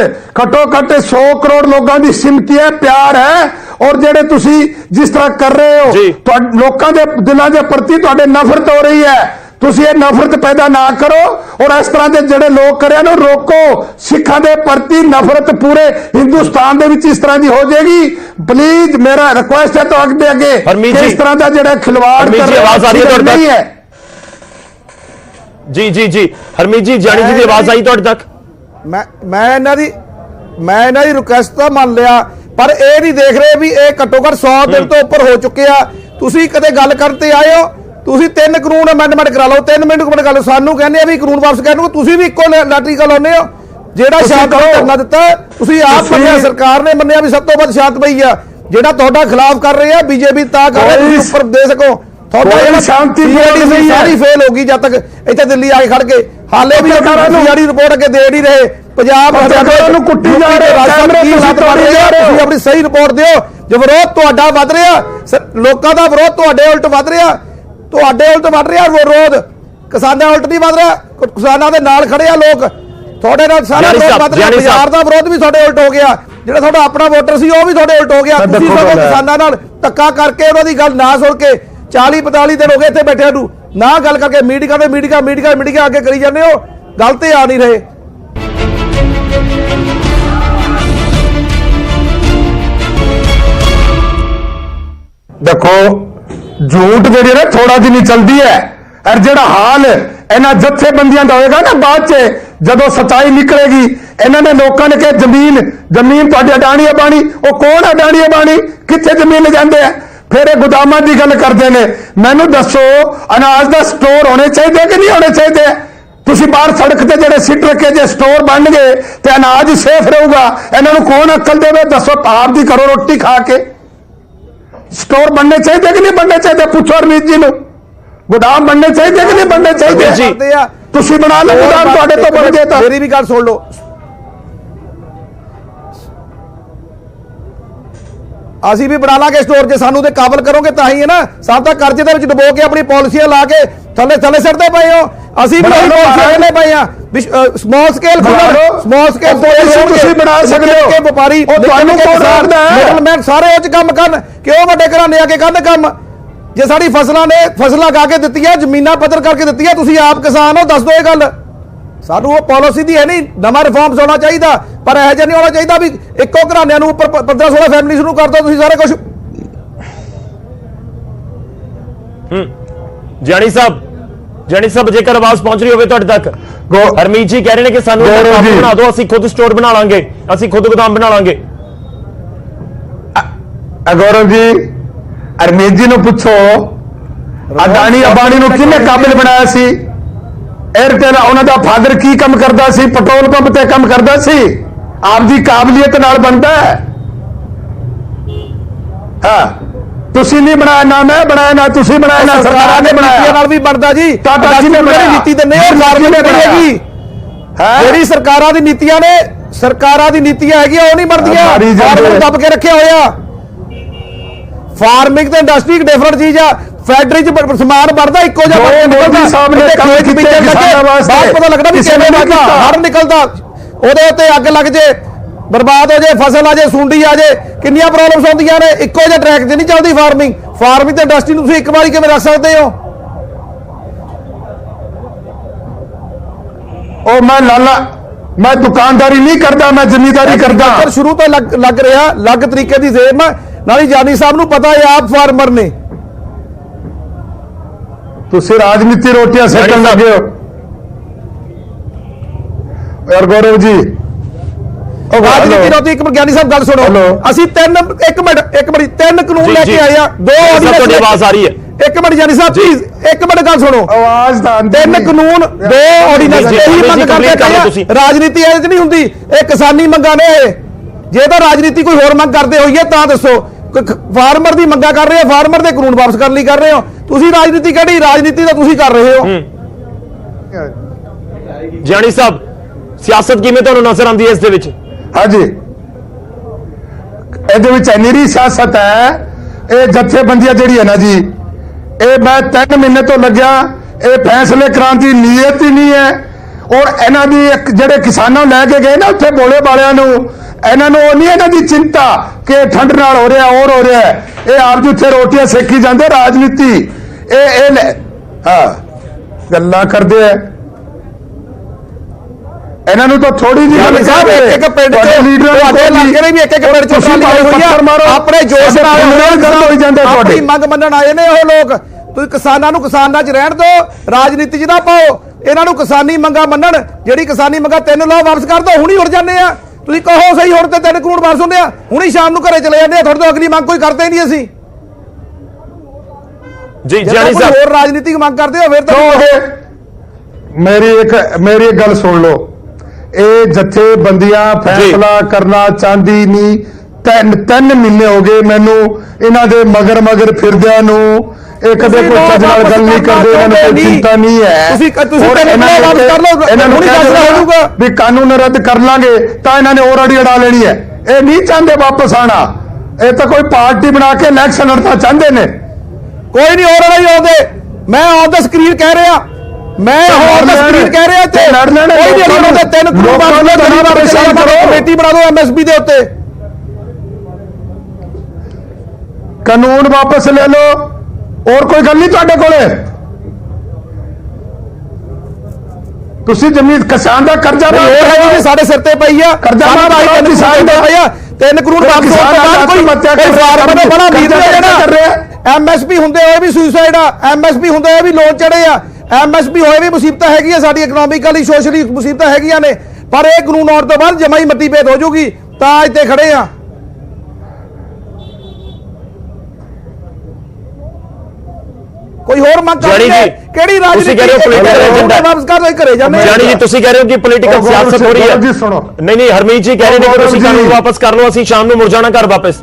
ਘੱਟੋ ਘੱਟ 100 ਕਰੋੜ ਲੋਕਾਂ ਦੀ ਸਿਮਤੀ ਹੈ, ਪਿਆਰ ਹੈ। ਔਰ ਜਿਹੜੇ ਤੁਸੀਂ ਜਿਸ ਤਰ੍ਹਾਂ ਕਰ ਰਹੇ ਹੋ, ਲੋਕਾਂ ਦੇ ਦਿਲਾਂ ਦੇ ਪ੍ਰਤੀ ਤੁਹਾਡੇ ਨਫ਼ਰਤ ਹੋ ਰਹੀ ਹੈ। ਤੁਸੀਂ ਇਹ ਨਫ਼ਰਤ ਪੈਦਾ ਨਾ ਕਰੋ ਔਰ ਇਸ ਤਰ੍ਹਾਂ ਦੇ ਜਿਹੜੇ ਲੋਕ ਕਰਿਆ ਨੂੰ ਰੋਕੋ। ਸਿੱਖਾਂ ਦੇ ਪ੍ਰਤੀ ਨਫ਼ਰਤ ਪੂਰੇ ਹਿੰਦੁਸਤਾਨ ਦੇ ਵਿੱਚ ਇਸ ਤਰ੍ਹਾਂ ਦੀ ਹੋ ਜਾਏਗੀ। ਪਲੀਜ਼ ਮੇਰਾ ਰਿਕੁਐਸਟ ਹੈ ਤੁਹਾਡੇ ਅੱਗੇ, ਇਸ ਤਰ੍ਹਾਂ ਦਾ ਜਿਹੜਾ ਖਿਲਵਾੜ ਕਰ ਰਿਹਾ ਹੈ। ਜੀ ਹਰਮੀਤ ਜੀ, ਜਾਨੀ ਜੀ ਦੀ ਆਵਾਜ਼ ਆਈ ਤੁਹਾਡੇ ਤੱਕ? ਮੈਂ ਇਹਨਾਂ ਦੀ ਰਿਕੁਐਸਟ ਤਾਂ ਮੰਨ ਲਿਆ, ਪਰ ਇਹ ਨਹੀਂ ਦੇਖ ਰਹੇ ਵੀ ਇਹ ਘੱਟੋ ਘੱਟ 100 ਦਿਨ ਤੋਂ ਉੱਪਰ ਹੋ ਚੁੱਕੇ ਆ। ਤੁਸੀਂ ਕਦੇ ਗੱਲ ਕਰਨ ਤੇ ਆਏ ਹੋ? ਤੁਸੀਂ 3 ਕਾਨੂੰਨ ਅਮੈਂਡਮੈਂਟ ਕਰਾ ਲਓ, 3 ਮਿੰਟ ਕਰ ਲਓ। ਸਾਨੂੰ ਕਹਿੰਦੇ ਆ ਵੀ ਕਾਨੂੰਨ ਵਾਪਸ ਕਰਨ ਨੂੰ, ਤੁਸੀਂ ਵੀ ਇੱਕੋ ਲਾਟਰੀ ਲਾਉਂਦੇ ਹੋ। ਜਿਹੜਾ ਸ਼ਾਂਤਮਈ ਧਰਨਾ ਦਿੱਤਾ ਤੁਸੀਂ ਆਪ ਮੰਨਿਆ, ਸਰਕਾਰ ਨੇ ਮੰਨਿਆ ਵੀ ਸਭ ਤੋਂ ਵੱਧ ਸ਼ਾਂਤਮਈ ਆ। ਜਿਹੜਾ ਤੁਹਾਡਾ ਖਿਲਾਫ ਕਰ ਰਹੇ ਆ ਬੀਜੇਪੀ ਤਾਂ ਕਰ ਰਹੇ ਤੁਸੀਂ ਉੱਪਰ ਦੇ ਸਕੋ। ਤੁਹਾਡਾ ਸ਼ਾਂਤੀ ਸਾਰੀ ਫੇਲ ਹੋ ਗਈ ਜਦ ਤੱਕ ਇੱਥੇ ਦਿੱਲੀ ਆ ਕੇ ਖੜ ਕੇ। ਹਾਲੇ ਵੀ ਜਿਹੜੀ ਰਿਪੋਰਟ ਅੱਗੇ ਦੇ ਨਹੀਂ ਰਹੇ। ਪੰਜਾਬ ਨੂੰ ਕੁੱਟੀ ਜਾ ਰਹੇ, ਤੁਸੀਂ ਆਪਣੀ ਸਹੀ ਰਿਪੋਰਟ ਦਿਓ। ਜੋ ਵਿਰੋਧ ਤੁਹਾਡਾ ਵੱਧ ਰਿਹਾ, ਲੋਕਾਂ ਦਾ ਵਿਰੋਧ ਤੁਹਾਡੇ ਉਲਟ ਵੱਧ ਰਿਹਾ, ਵਿਰੋਧ ਕਿਸਾਨਾਂ ਉਲਟ ਨਹੀਂ ਵੱਧ ਰਿਹਾ। ਕਿਸਾਨਾਂ ਦੇ ਨਾਲ ਖੜੇ ਆ ਲੋਕ, ਤੁਹਾਡੇ ਨਾਲ ਸਾਰਾ ਵਿਰੋਧ ਵੱਧ ਰਿਹਾ। ਬਾਜ਼ਾਰ ਦਾ ਵਿਰੋਧ ਵੀ ਤੁਹਾਡੇ ਉਲਟ ਹੋ ਗਿਆ, ਜਿਹੜਾ ਤੁਹਾਡਾ ਆਪਣਾ ਵੋਟਰ ਸੀ ਉਹ ਵੀ ਤੁਹਾਡੇ ਉਲਟ ਹੋ ਗਿਆ। ਤੁਸੀਂ ਸਗੋਂ ਕਿਸਾਨਾਂ ਨਾਲ ਧੱਕਾ ਕਰਕੇ ਉਹਨਾਂ ਦੀ ਗੱਲ ਨਾ ਸੁਣ ਕੇ 40-45 ਦਿਨ ਹੋ ਗਏ ਇੱਥੇ ਬੈਠਿਆਂ ਨੂੰ, ਨਾ ਗੱਲ ਕਰਕੇ ਮੀਟਿੰਗਾਂ ਅੱਗੇ ਕਰੀ ਜਾਂਦੇ ਹੋ, ਗੱਲ ਤੇ ਆ ਨਹੀਂ ਰਹੇ। देखो, झूठ ਜਿਹੜੀ ਨਾ ਥੋੜਾ ਦਿਨ ਹੀ ਚੱਲਦੀ ਹੈ, ਔਰ ਜਿਹੜਾ ਹਾਲ ਇਹਨਾਂ ਜਥੇਬੰਦੀਆਂ ਦਾ ਹੋਏਗਾ ਨਾ ਬਾਅਦ ਚ, ਜਦੋਂ ਸੱਚਾਈ ਨਿਕਲੇਗੀ। ਇਹਨਾਂ ਨੇ ਲੋਕਾਂ ਨੇ ਕਿਹਾ ਜ਼ਮੀਨ ਤੁਹਾਡੀ ਅਡਾਣੀ ਅਬਾਣੀ, ਉਹ ਕੌਣ ਅਡਾਣੀ ਅਬਾਣੀ? ਕਿੱਥੇ ਜ਼ਮੀਨ ਲੈ ਜਾਂਦੇ ਆ? ਫਿਰ ਇਹ ਗੁਦਾਮਾਂ ਦੀ ਗੱਲ ਕਰਦੇ ਨੇ। ਮੈਨੂੰ ਦੱਸੋ, ਅਨਾਜ ਦਾ ਸਟੋਰ ਹੋਣੇ ਚਾਹੀਦੇ ਕਿ ਨਹੀਂ ਹੋਣੇ ਚਾਹੀਦੇ? ਤੁਸੀਂ ਬਾਹਰ ਸੜਕ ਤੇ ਜਿਹੜੇ ਸਿੱਟ ਰੱਖੇ, ਜੇ ਸਟੋਰ ਬਣ ਗਏ ਤੇ ਅਨਾਜ ਸੇਫ ਰਹੂਗਾ। ਇਹਨਾਂ ਨੂੰ ਕੌਣ ਅਕਲ ਦੇਵੇ? ਦੱਸੋ, ਆਪ ਦੀ ਕਰੋ ਰੋਟੀ ਖਾ ਕੇ। स्टोर बनने चाहिए कि नहीं बनने चाहिए? पूछो अरमीत जी ਨੂੰ। गोदाम बनने चाहिए कि नहीं बनने चाहिए? ਤੁਸੀਂ ਬਣਾ ਲਓ गोदाम, ਤੁਹਾਡੇ ਤੋਂ ਬਣ ਜੇ ਤਾਂ। ਮੇਰੀ ਵੀ ਗੱਲ ਸੁਣ ਲਓ। ਅਸੀਂ ਵੀ ਬਣਾ ਲਾਂਗੇ ਸਟੋਰ, ਜੇ ਸਾਨੂੰ ਤੇ ਕਾਬਲ ਕਰੋਗੇ ਤਾਂ ਹੀ ਹੈ ਨਾ। ਸਾਨੂੰ ਤਾਂ ਕਰਜ਼ੇ ਦੇ ਵਿੱਚ ਡੁਬੋ ਕੇ ਆਪਣੀ ਪਾਲਿਸੀਆਂ ਲਾ ਕੇ ਥੱਲੇ ਸਿੱਟਦੇ ਪਏ ਹੋ। ਅਸੀਂ ਵੀ ਪਾਲਿਸੀਆਂ ਪਏ ਆ। ਸਮਾਲ ਸਕੇਲ ਤੁਸੀਂ ਬਣਾ ਸਕਦੇ ਹੋ ਕਿ ਵਪਾਰੀ ਮਿਡਲਮੈਨ ਸਾਰੇ ਉਹ ਚ ਕੰਮ ਕਰਨ, ਕਿਉਂ ਵੱਡੇ ਘਰਾਣੇ ਆ ਕੇ ਕਰਨ ਕੰਮ? ਜੇ ਸਾਡੀ ਫਸਲਾਂ ਗਾ ਕੇ ਦਿੱਤੀਆਂ, ਜ਼ਮੀਨਾਂ ਪੱਧਰ ਕਰਕੇ ਦਿੱਤੀਆਂ, ਤੁਸੀਂ ਆਪ ਕਿਸਾਨ ਹੋ, ਦੱਸ ਦਿਓ ਇਹ ਗੱਲ। ਸਾਨੂੰ ਉਹ ਪਾਲਿਸੀ ਦੀ ਹੈ ਨਹੀਂ, ਨਵਾਂ ਰਿਫਾਰਮਸ ਹੋਣਾ ਚਾਹੀਦਾ, ਪਰ ਇਹੋ ਜਿਹਾ ਨਹੀਂ ਹੋਣਾ ਚਾਹੀਦਾ ਵੀ ਇੱਕੋ ਘਰਾਣਿਆਂ ਨੂੰ ਉੱਪਰ 15-16 ਫੈਮਿਲੀਜ਼ ਨੂੰ ਕਰ ਦਿਓ ਤੁਸੀਂ ਸਾਰਾ ਕੁਝ। ਜਾਨੀ ਸਾਹਿਬ ਜੇਕਰ ਆਵਾਜ਼ ਪਹੁੰਚ ਰਹੀ ਹੋਵੇ ਤੁਹਾਡੇ ਤੱਕ, ਹਰਮੀਤ ਜੀ ਕਹਿ ਰਹੇ ਨੇ ਕਿ ਸਾਨੂੰ ਬਣਾ ਦਿਓ, ਅਸੀਂ ਖੁਦ ਸਟੋਰ ਬਣਾ ਲਾਂਗੇ, ਅਸੀਂ ਖੁਦ ਗੋਦਾਮ ਬਣਾ ਲਾਂਗੇ। ਗੌਰਵ ਜੀ, ਹਰਮੀਤ ਜੀ ਨੂੰ ਪੁੱਛੋ ਅਡਾਨੀ ਅੰਬਾਨੀ ਨੂੰ ਕਿਹਨੇ ਕਾਬਿਲ ਬਣਾਇਆ ਸੀ? 에ਅਰਟੈਲ ਉਹਨਾਂ ਦਾ ਫਾਦਰ ਕੀ ਕੰਮ ਕਰਦਾ ਸੀ? ਪੈਟਰੋਲ ਪੰਪ ਤੇ ਕੰਮ ਕਰਦਾ ਸੀ। ਆਪ ਦੀ ਕਾਬਲੀਅਤ ਨਾਲ ਬਣਦਾ ਹੈ। ਹਾਂ, ਤੁਸੀਂ ਨਹੀਂ ਬਣਾਇਆ, ਨਾ ਮੈਂ ਬਣਾਇਆ, ਨਾ ਤੁਸੀਂ ਬਣਾਇਆ, ਨਾ ਸਰਕਾਰਾਂ ਨੇ ਬਣਾਇਆ। ਨਾਲ ਵੀ ਬਣਦਾ ਜੀ, ਟਾਟਾ ਜੀ ਨੇ ਬਣਾਇਆ, ਨੀਤੀ ਦਿੰਦੇ ਆ, ਫਾਰਮਰ ਨੇ ਬਣਾਏਗੀ। ਜਿਹੜੀ ਸਰਕਾਰਾਂ ਦੀ ਨੀਤੀਆਂ ਨੇ, ਸਰਕਾਰਾਂ ਦੀ ਨੀਤੀਆਂ ਹੈਗੀਆਂ ਉਹ ਨਹੀਂ ਬਣਦੀਆਂ, ਫਾਰਮਰ ਦੱਬ ਕੇ ਰੱਖਿਆ ਹੋਇਆ। ਫਾਰਮਿੰਗ ਤੇ ਇੰਡਸਟਰੀ ਇੱਕ ਡਿਫਰੈਂਟ ਚੀਜ਼ ਆ। ਫੈਕਟਰੀ 'ਚ ਸਮਾਨ ਬਣਦਾ ਇੱਕੋ ਜਿਹਾ ਮੋਦੀ ਸਾਹਿਬ ਨੇ ਕੰਮ ਕੀਤੇ ਕਿਸਾਨਾਂ ਵਾਸਤੇ, ਬਾਅਦ ਪਤਾ ਲੱਗਦਾ ਵੀ ਕਿਵੇਂ ਬਣਦਾ, ਹਰ ਨਿਕਲਦਾ ਉਹਦੇ ਉੱਤੇ ਅੱਗ ਲੱਗ ਜੇ, ਬਰਬਾਦ ਹੋ ਜੇ, ਫਸਲ ਆ ਜੇ, ਸੁੰਡੀ ਆ ਜੇ, ਕਿੰਨੀਆਂ ਪ੍ਰੋਬਲਮਸ ਆਉਂਦੀਆਂ ਨੇ। ਇੱਕੋ ਜਿਹੇ ਟਰੈਕ ਤੇ ਨਹੀਂ ਚੱਲਦੀ ਫਾਰਮਿੰਗ ਤੇ ਇੰਡਸਟਰੀ ਨੂੰ ਤੁਸੀਂ ਇੱਕ ਵਾਰੀ ਕਿਵੇਂ ਰੱਖ ਸਕਦੇ ਹੋ? ਉਹ ਮੈਂ ਦੁਕਾਨਦਾਰੀ ਨਹੀਂ ਕਰਦਾ, ਮੈਂ ਜ਼ਿਮੀਦਾਰੀ ਕਰਦਾ। ਸ਼ੁਰੂ ਤੋਂ ਲੱਗ ਰਿਹਾ ਅਲੱਗ ਤਰੀਕੇ ਦੀ ਸੇਮ। ਨਾਲੇ ਜਾਨੀ ਸਾਹਿਬ ਨੂੰ ਪਤਾ ਹੈ ਆਪ ਫਾਰਮਰ ਨੇ। ਤੁਸੀਂ ਰਾਜਨੀਤੀ ਰੋਟੀਆਂ ਸੇਕਣ ਲੱਗੇ ਹੋ ਯਾਰ ਗੌਰਵ ਜੀ। ਰਾਜਨੀਤੀ ਰੋਟੀ ਇੱਕ ਗਿਆਨੀ ਸਾਹਿਬ ਗੱਲ ਸੁਣੋ। ਅਸੀਂ ਇੱਕ ਮਿੰਟ ਤਿੰਨ ਕਾਨੂੰਨ ਲੈ ਕੇ ਆਏ ਆ। ਤੁਹਾਡੀ ਆਵਾਜ਼ ਆ ਰਹੀ ਹੈ। ਇੱਕ ਮਿੰਟ ਜਾਨੀ ਸਾਹਿਬ ਪਲੀਜ਼ ਇੱਕ ਮਿੰਟ ਗੱਲ ਸੁਣੋ। ਆਵਾਜ਼ ਤਾਂ ਤਿੰਨ ਕਾਨੂੰਨ, 2 ਆਰਡੀਨੈਂਸ, ਇਹੀ ਮੰਗ ਕਰਦੇ ਆ। ਰਾਜਨੀਤੀ ਇਹਦੇ 'ਚ ਨਹੀਂ ਹੁੰਦੀ, ਇਹ ਕਿਸਾਨੀ ਮੰਗਾਂ ਨੇ। ਇਹ ਜੇ ਤਾਂ ਰਾਜਨੀਤੀ ਕੋਈ ਹੋਰ ਮੰਗ ਕਰਦੇ ਹੋਈਏ ਤਾਂ ਦੱਸੋ। ਫਾਰਮਰ ਦੀ ਮੰਗਾਂ ਕਰ ਰਹੇ ਹੋ, ਫਾਰਮਰ ਦੇ ਕਾਨੂੰਨ ਵਾਪਸ ਕਰਨ ਲਈ ਕਰ ਰਹੇ ਹੋ। ਤੁਸੀਂ ਰਾਜਨੀਤੀ ਕਿਹੜੀ? ਰਾਜਨੀਤੀ ਤਾਂ ਤੁਸੀਂ ਕਰ ਰਹੇ ਹੋ। ਜਾਨੀ ਸਾਹਿਬ, ਸਿਆਸਤ ਕਿਵੇਂ ਤੁਹਾਨੂੰ ਨਜ਼ਰ ਆਉਂਦੀ ਹੈ ਇਸ ਦੇ ਵਿੱਚ? ਹਾਂਜੀ, ਇਹਦੇ ਵਿੱਚ ਨਿਰੀ ਸਿਆਸਤ ਹੈ। ਇਹ ਜਥੇਬੰਦੀਆਂ ਜਿਹੜੀ ਹੈ ਨਾ ਜੀ, ਇਹ ਮੈਂ 3 ਮਹੀਨੇ ਤੋਂ ਲੱਗਿਆ, ਇਹ ਫੈਸਲੇ ਕਰਾਉਣ ਦੀ ਨੀਅਤ ਹੀ ਨਹੀਂ ਹੈ। ਔਰ ਇਹਨਾਂ ਦੀ ਜਿਹੜੇ ਕਿਸਾਨਾਂ ਨੂੰ ਲੈ ਕੇ ਗਏ ਨਾ ਉੱਥੇ ਬੋਲੇ ਵਾਲਿਆਂ ਨੂੰ, ਇਹਨਾਂ ਨੂੰ ਉਹ ਨਹੀਂ, ਇਹਨਾਂ ਦੀ ਚਿੰਤਾ ਕਿ ਠੰਡ ਨਾਲ ਹੋ ਰਿਹਾ, ਹੋਰ ਹੋ ਰਿਹਾ। ਇਹ ਆਪ ਜਿੱਥੇ ਰੋਟੀਆਂ ਸੇਕੀ ਜਾਂਦੇ, ਰਾਜਨੀਤੀ ਇਹ ਹਾਂ ਗੱਲਾਂ ਕਰਦੇ ਆ। ਇਹਨਾਂ ਨੂੰ ਤਾਂ ਥੋੜੀ ਜਿਹੀ ਗੱਲ ਸਾਹਿਬ ਇੱਕ ਪਿੰਡ ਦੇ ਲੀਡਰ ਲੱਗੇ ਨੇ ਵੀ ਇੱਕ ਪਿੰਡ ਚ ਆਪਣੇ ਜੋਸ਼ ਨਾਲ ਗੱਲ ਹੋਈ ਜਾਂਦੇ। ਤੁਹਾਡੀ ਮੰਗ ਮੰਨਣ ਆਏ ਨੇ ਉਹ ਲੋਕ। ਤੁਸੀਂ ਕਿਸਾਨਾਂ ਨੂੰ ਕਿਸਾਨਾਂ 'ਚ ਰਹਿਣ ਦਿਓ, ਰਾਜਨੀਤੀ 'ਚ ਨਾ ਪਾਓ। ਇਹਨਾਂ ਨੂੰ ਕਿਸਾਨੀ ਮੰਗਾਂ ਮੰਨਣ। ਜਿਹੜੀ ਕਿਸਾਨੀ ਮੰਗਾਂ 3 ਲਾਅ ਵਾਪਸ ਕਰ ਦੋ, ਹੁਣੀ ਉੱਡ ਜਾਂਦੇ ਆ। ਤੁਸੀਂ ਕਹੋ ਸਹੀ, ਹੁਣ ਤੇ 3 ਕਰੋੜ ਵਾਪਸ ਹੁੰਦੇ ਆ, ਹੁਣੀ ਸ਼ਾਮ ਨੂੰ ਘਰੇ ਚਲੇ ਜਾਂਦੇ ਆ। ਤੁਹਾਡੇ ਤੋਂ ਅਗਲੀ ਮੰਗ ਕੋਈ ਕਰਦੇ ਹੀ ਨਹੀਂ। ਅਸੀਂ ਜੀ ਜਾਨੀ ਸਾਹਿਬ ਹੋਰ ਰਾਜਨੀਤਿਕ ਮੰਗ ਕਰਦੇ ਹੋ ਫਿਰ ਤਾਂ ਮੇਰੀ ਇੱਕ ਗੱਲ ਸੁਣ ਲਓ। ਇਹ ਜਥੇਬੰਦੀਆਂ ਫੈਸਲਾ ਕਰਨਾ ਚਾਹੁੰਦੀ ਨਹੀਂ। 3 ਮਹੀਨੇ ਹੋ ਗਏ ਮੈਨੂੰ ਇਹਨਾਂ ਦੇ ਮਗਰ ਫਿਰਦਿਆਂ ਨੂੰ। ਇਹ ਕਦੇ ਕੋਈ ਚੱਜ ਨਾਲ ਗੱਲ ਨਹੀਂ ਕਰਦੇ, ਇਹਨਾਂ ਨੂੰ ਕੋਈ ਚਿੰਤਾ ਨਹੀਂ ਹੈ। ਤੁਸੀਂ ਇਹਨਾਂ ਨੂੰ ਕਹਿ ਵੀ ਕਾਨੂੰਨ ਰੱਦ ਕਰ ਲਾਂਗੇ ਤਾਂ ਇਹਨਾਂ ਨੇ ਹੋਰ ਅੜੀ ਅੜਾ ਲੈਣੀ ਹੈ। ਇਹ ਨਹੀਂ ਚਾਹੁੰਦੇ ਵਾਪਸ ਆਣਾ। ਇਹ ਤਾਂ ਕੋਈ ਪਾਰਟੀ ਬਣਾ ਕੇ ਇਲੈਕਸ਼ਨ ਲੜਨਾ ਚਾਹੁੰਦੇ ਨੇ। ਕੋਈ ਨਹੀਂ ਹੋਰ ਅੜੀ ਆਉਂਦੇ। ਮੈਂ ਆਨ ਦਾ ਸਕਰੀਨ ਕਹਿ ਰਿਹਾ, ਮੈਂ ਹੋਰ ਦਾ ਸਕਰੀਨ ਕਹਿ ਰਿਹਾ ਤੇ ਕੋਈ ਨਹੀਂ ਅੜੀ 3 ਕਰੋੜ ਕਮੇਟੀ ਬਣਾ ਦਿਓ MSP ਦੇ ਉੱਤੇ। ਕਾਨੂੰਨ ਵਾਪਸ ਲੈ ਲਓ, ਹੋਰ ਕੋਈ ਗੱਲ ਨਹੀਂ ਤੁਹਾਡੇ ਕੋਲੇ। ਤੁਸੀਂ ਜ਼ਮੀਨ ਕਿਸਾਨ ਦਾ ਕਰਜ਼ਾ ਹੈ ਸਾਡੇ ਸਿਰ ਤੇ ਪਈ ਆ। ਕਰਜ਼ਾ ਕਿਸਾਨ ਦਾ ਪਈ ਆ। 3 ਕਰੋੜ ਵਾਪਸ ਕੋਈ ਫਾਰਮਰ ਨੇ ਬੜਾ ਅਮੀਰ ਕਰ ਰਿਹਾ। MSP ਹੁੰਦੇ ਹੋਏ ਵੀ ਸੁਸਾਈਡ ਆ, MSP ਹੁੰਦੇ ਹੋਏ ਵੀ ਲੋਨ ਚੜੇ ਆ, MSP ਹੋਏ ਵੀ ਮੁਸੀਬਤਾਂ ਹੈਗੀਆਂ, ਸਾਡੀ ਇਕਨੋਮਿਕਲੀ ਸੋਸ਼ਲੀ ਮੁਸੀਬਤਾਂ ਹੈਗੀਆਂ ਨੇ। ਪਰ ਇਹ ਕਾਨੂੰਨ ਆਉਣ ਤੋਂ ਬਾਅਦ ਜਮਾਈ ਮੱਟੀ ਭੇਦ ਹੋ ਜੂਗੀ ਤਾਂ ਇੱਥੇ ਖੜੇ ਆ। ਕੋਈ ਹੋਰ ਮੰਗ ਕਿਹੜੀ ਰਾਜਨੀਤੀ ਵਾਪਸ ਕਰ ਦੋ, ਘਰੇ ਜਾਂਦੇ। ਜਾਨੀ ਜੀ ਤੁਸੀਂ ਕਹਿ ਰਹੇ ਹੋ ਕਿ ਪੋਲੀਟੀਕਲ ਸਿਆਸਤ ਹੋ ਰਹੀ ਹੈ। ਨਹੀਂ ਹਰਮੀਤ ਜੀ ਕਹਿ ਰਹੇ ਨੇ ਕਿ ਤੁਸੀਂ ਕਾਨੂੰਨ ਵਾਪਸ ਕਰ ਲਓ, ਅਸੀਂ ਸ਼ਾਮ ਨੂੰ ਮੁੜ ਜਾਣਾ ਘਰ ਵਾਪਸ।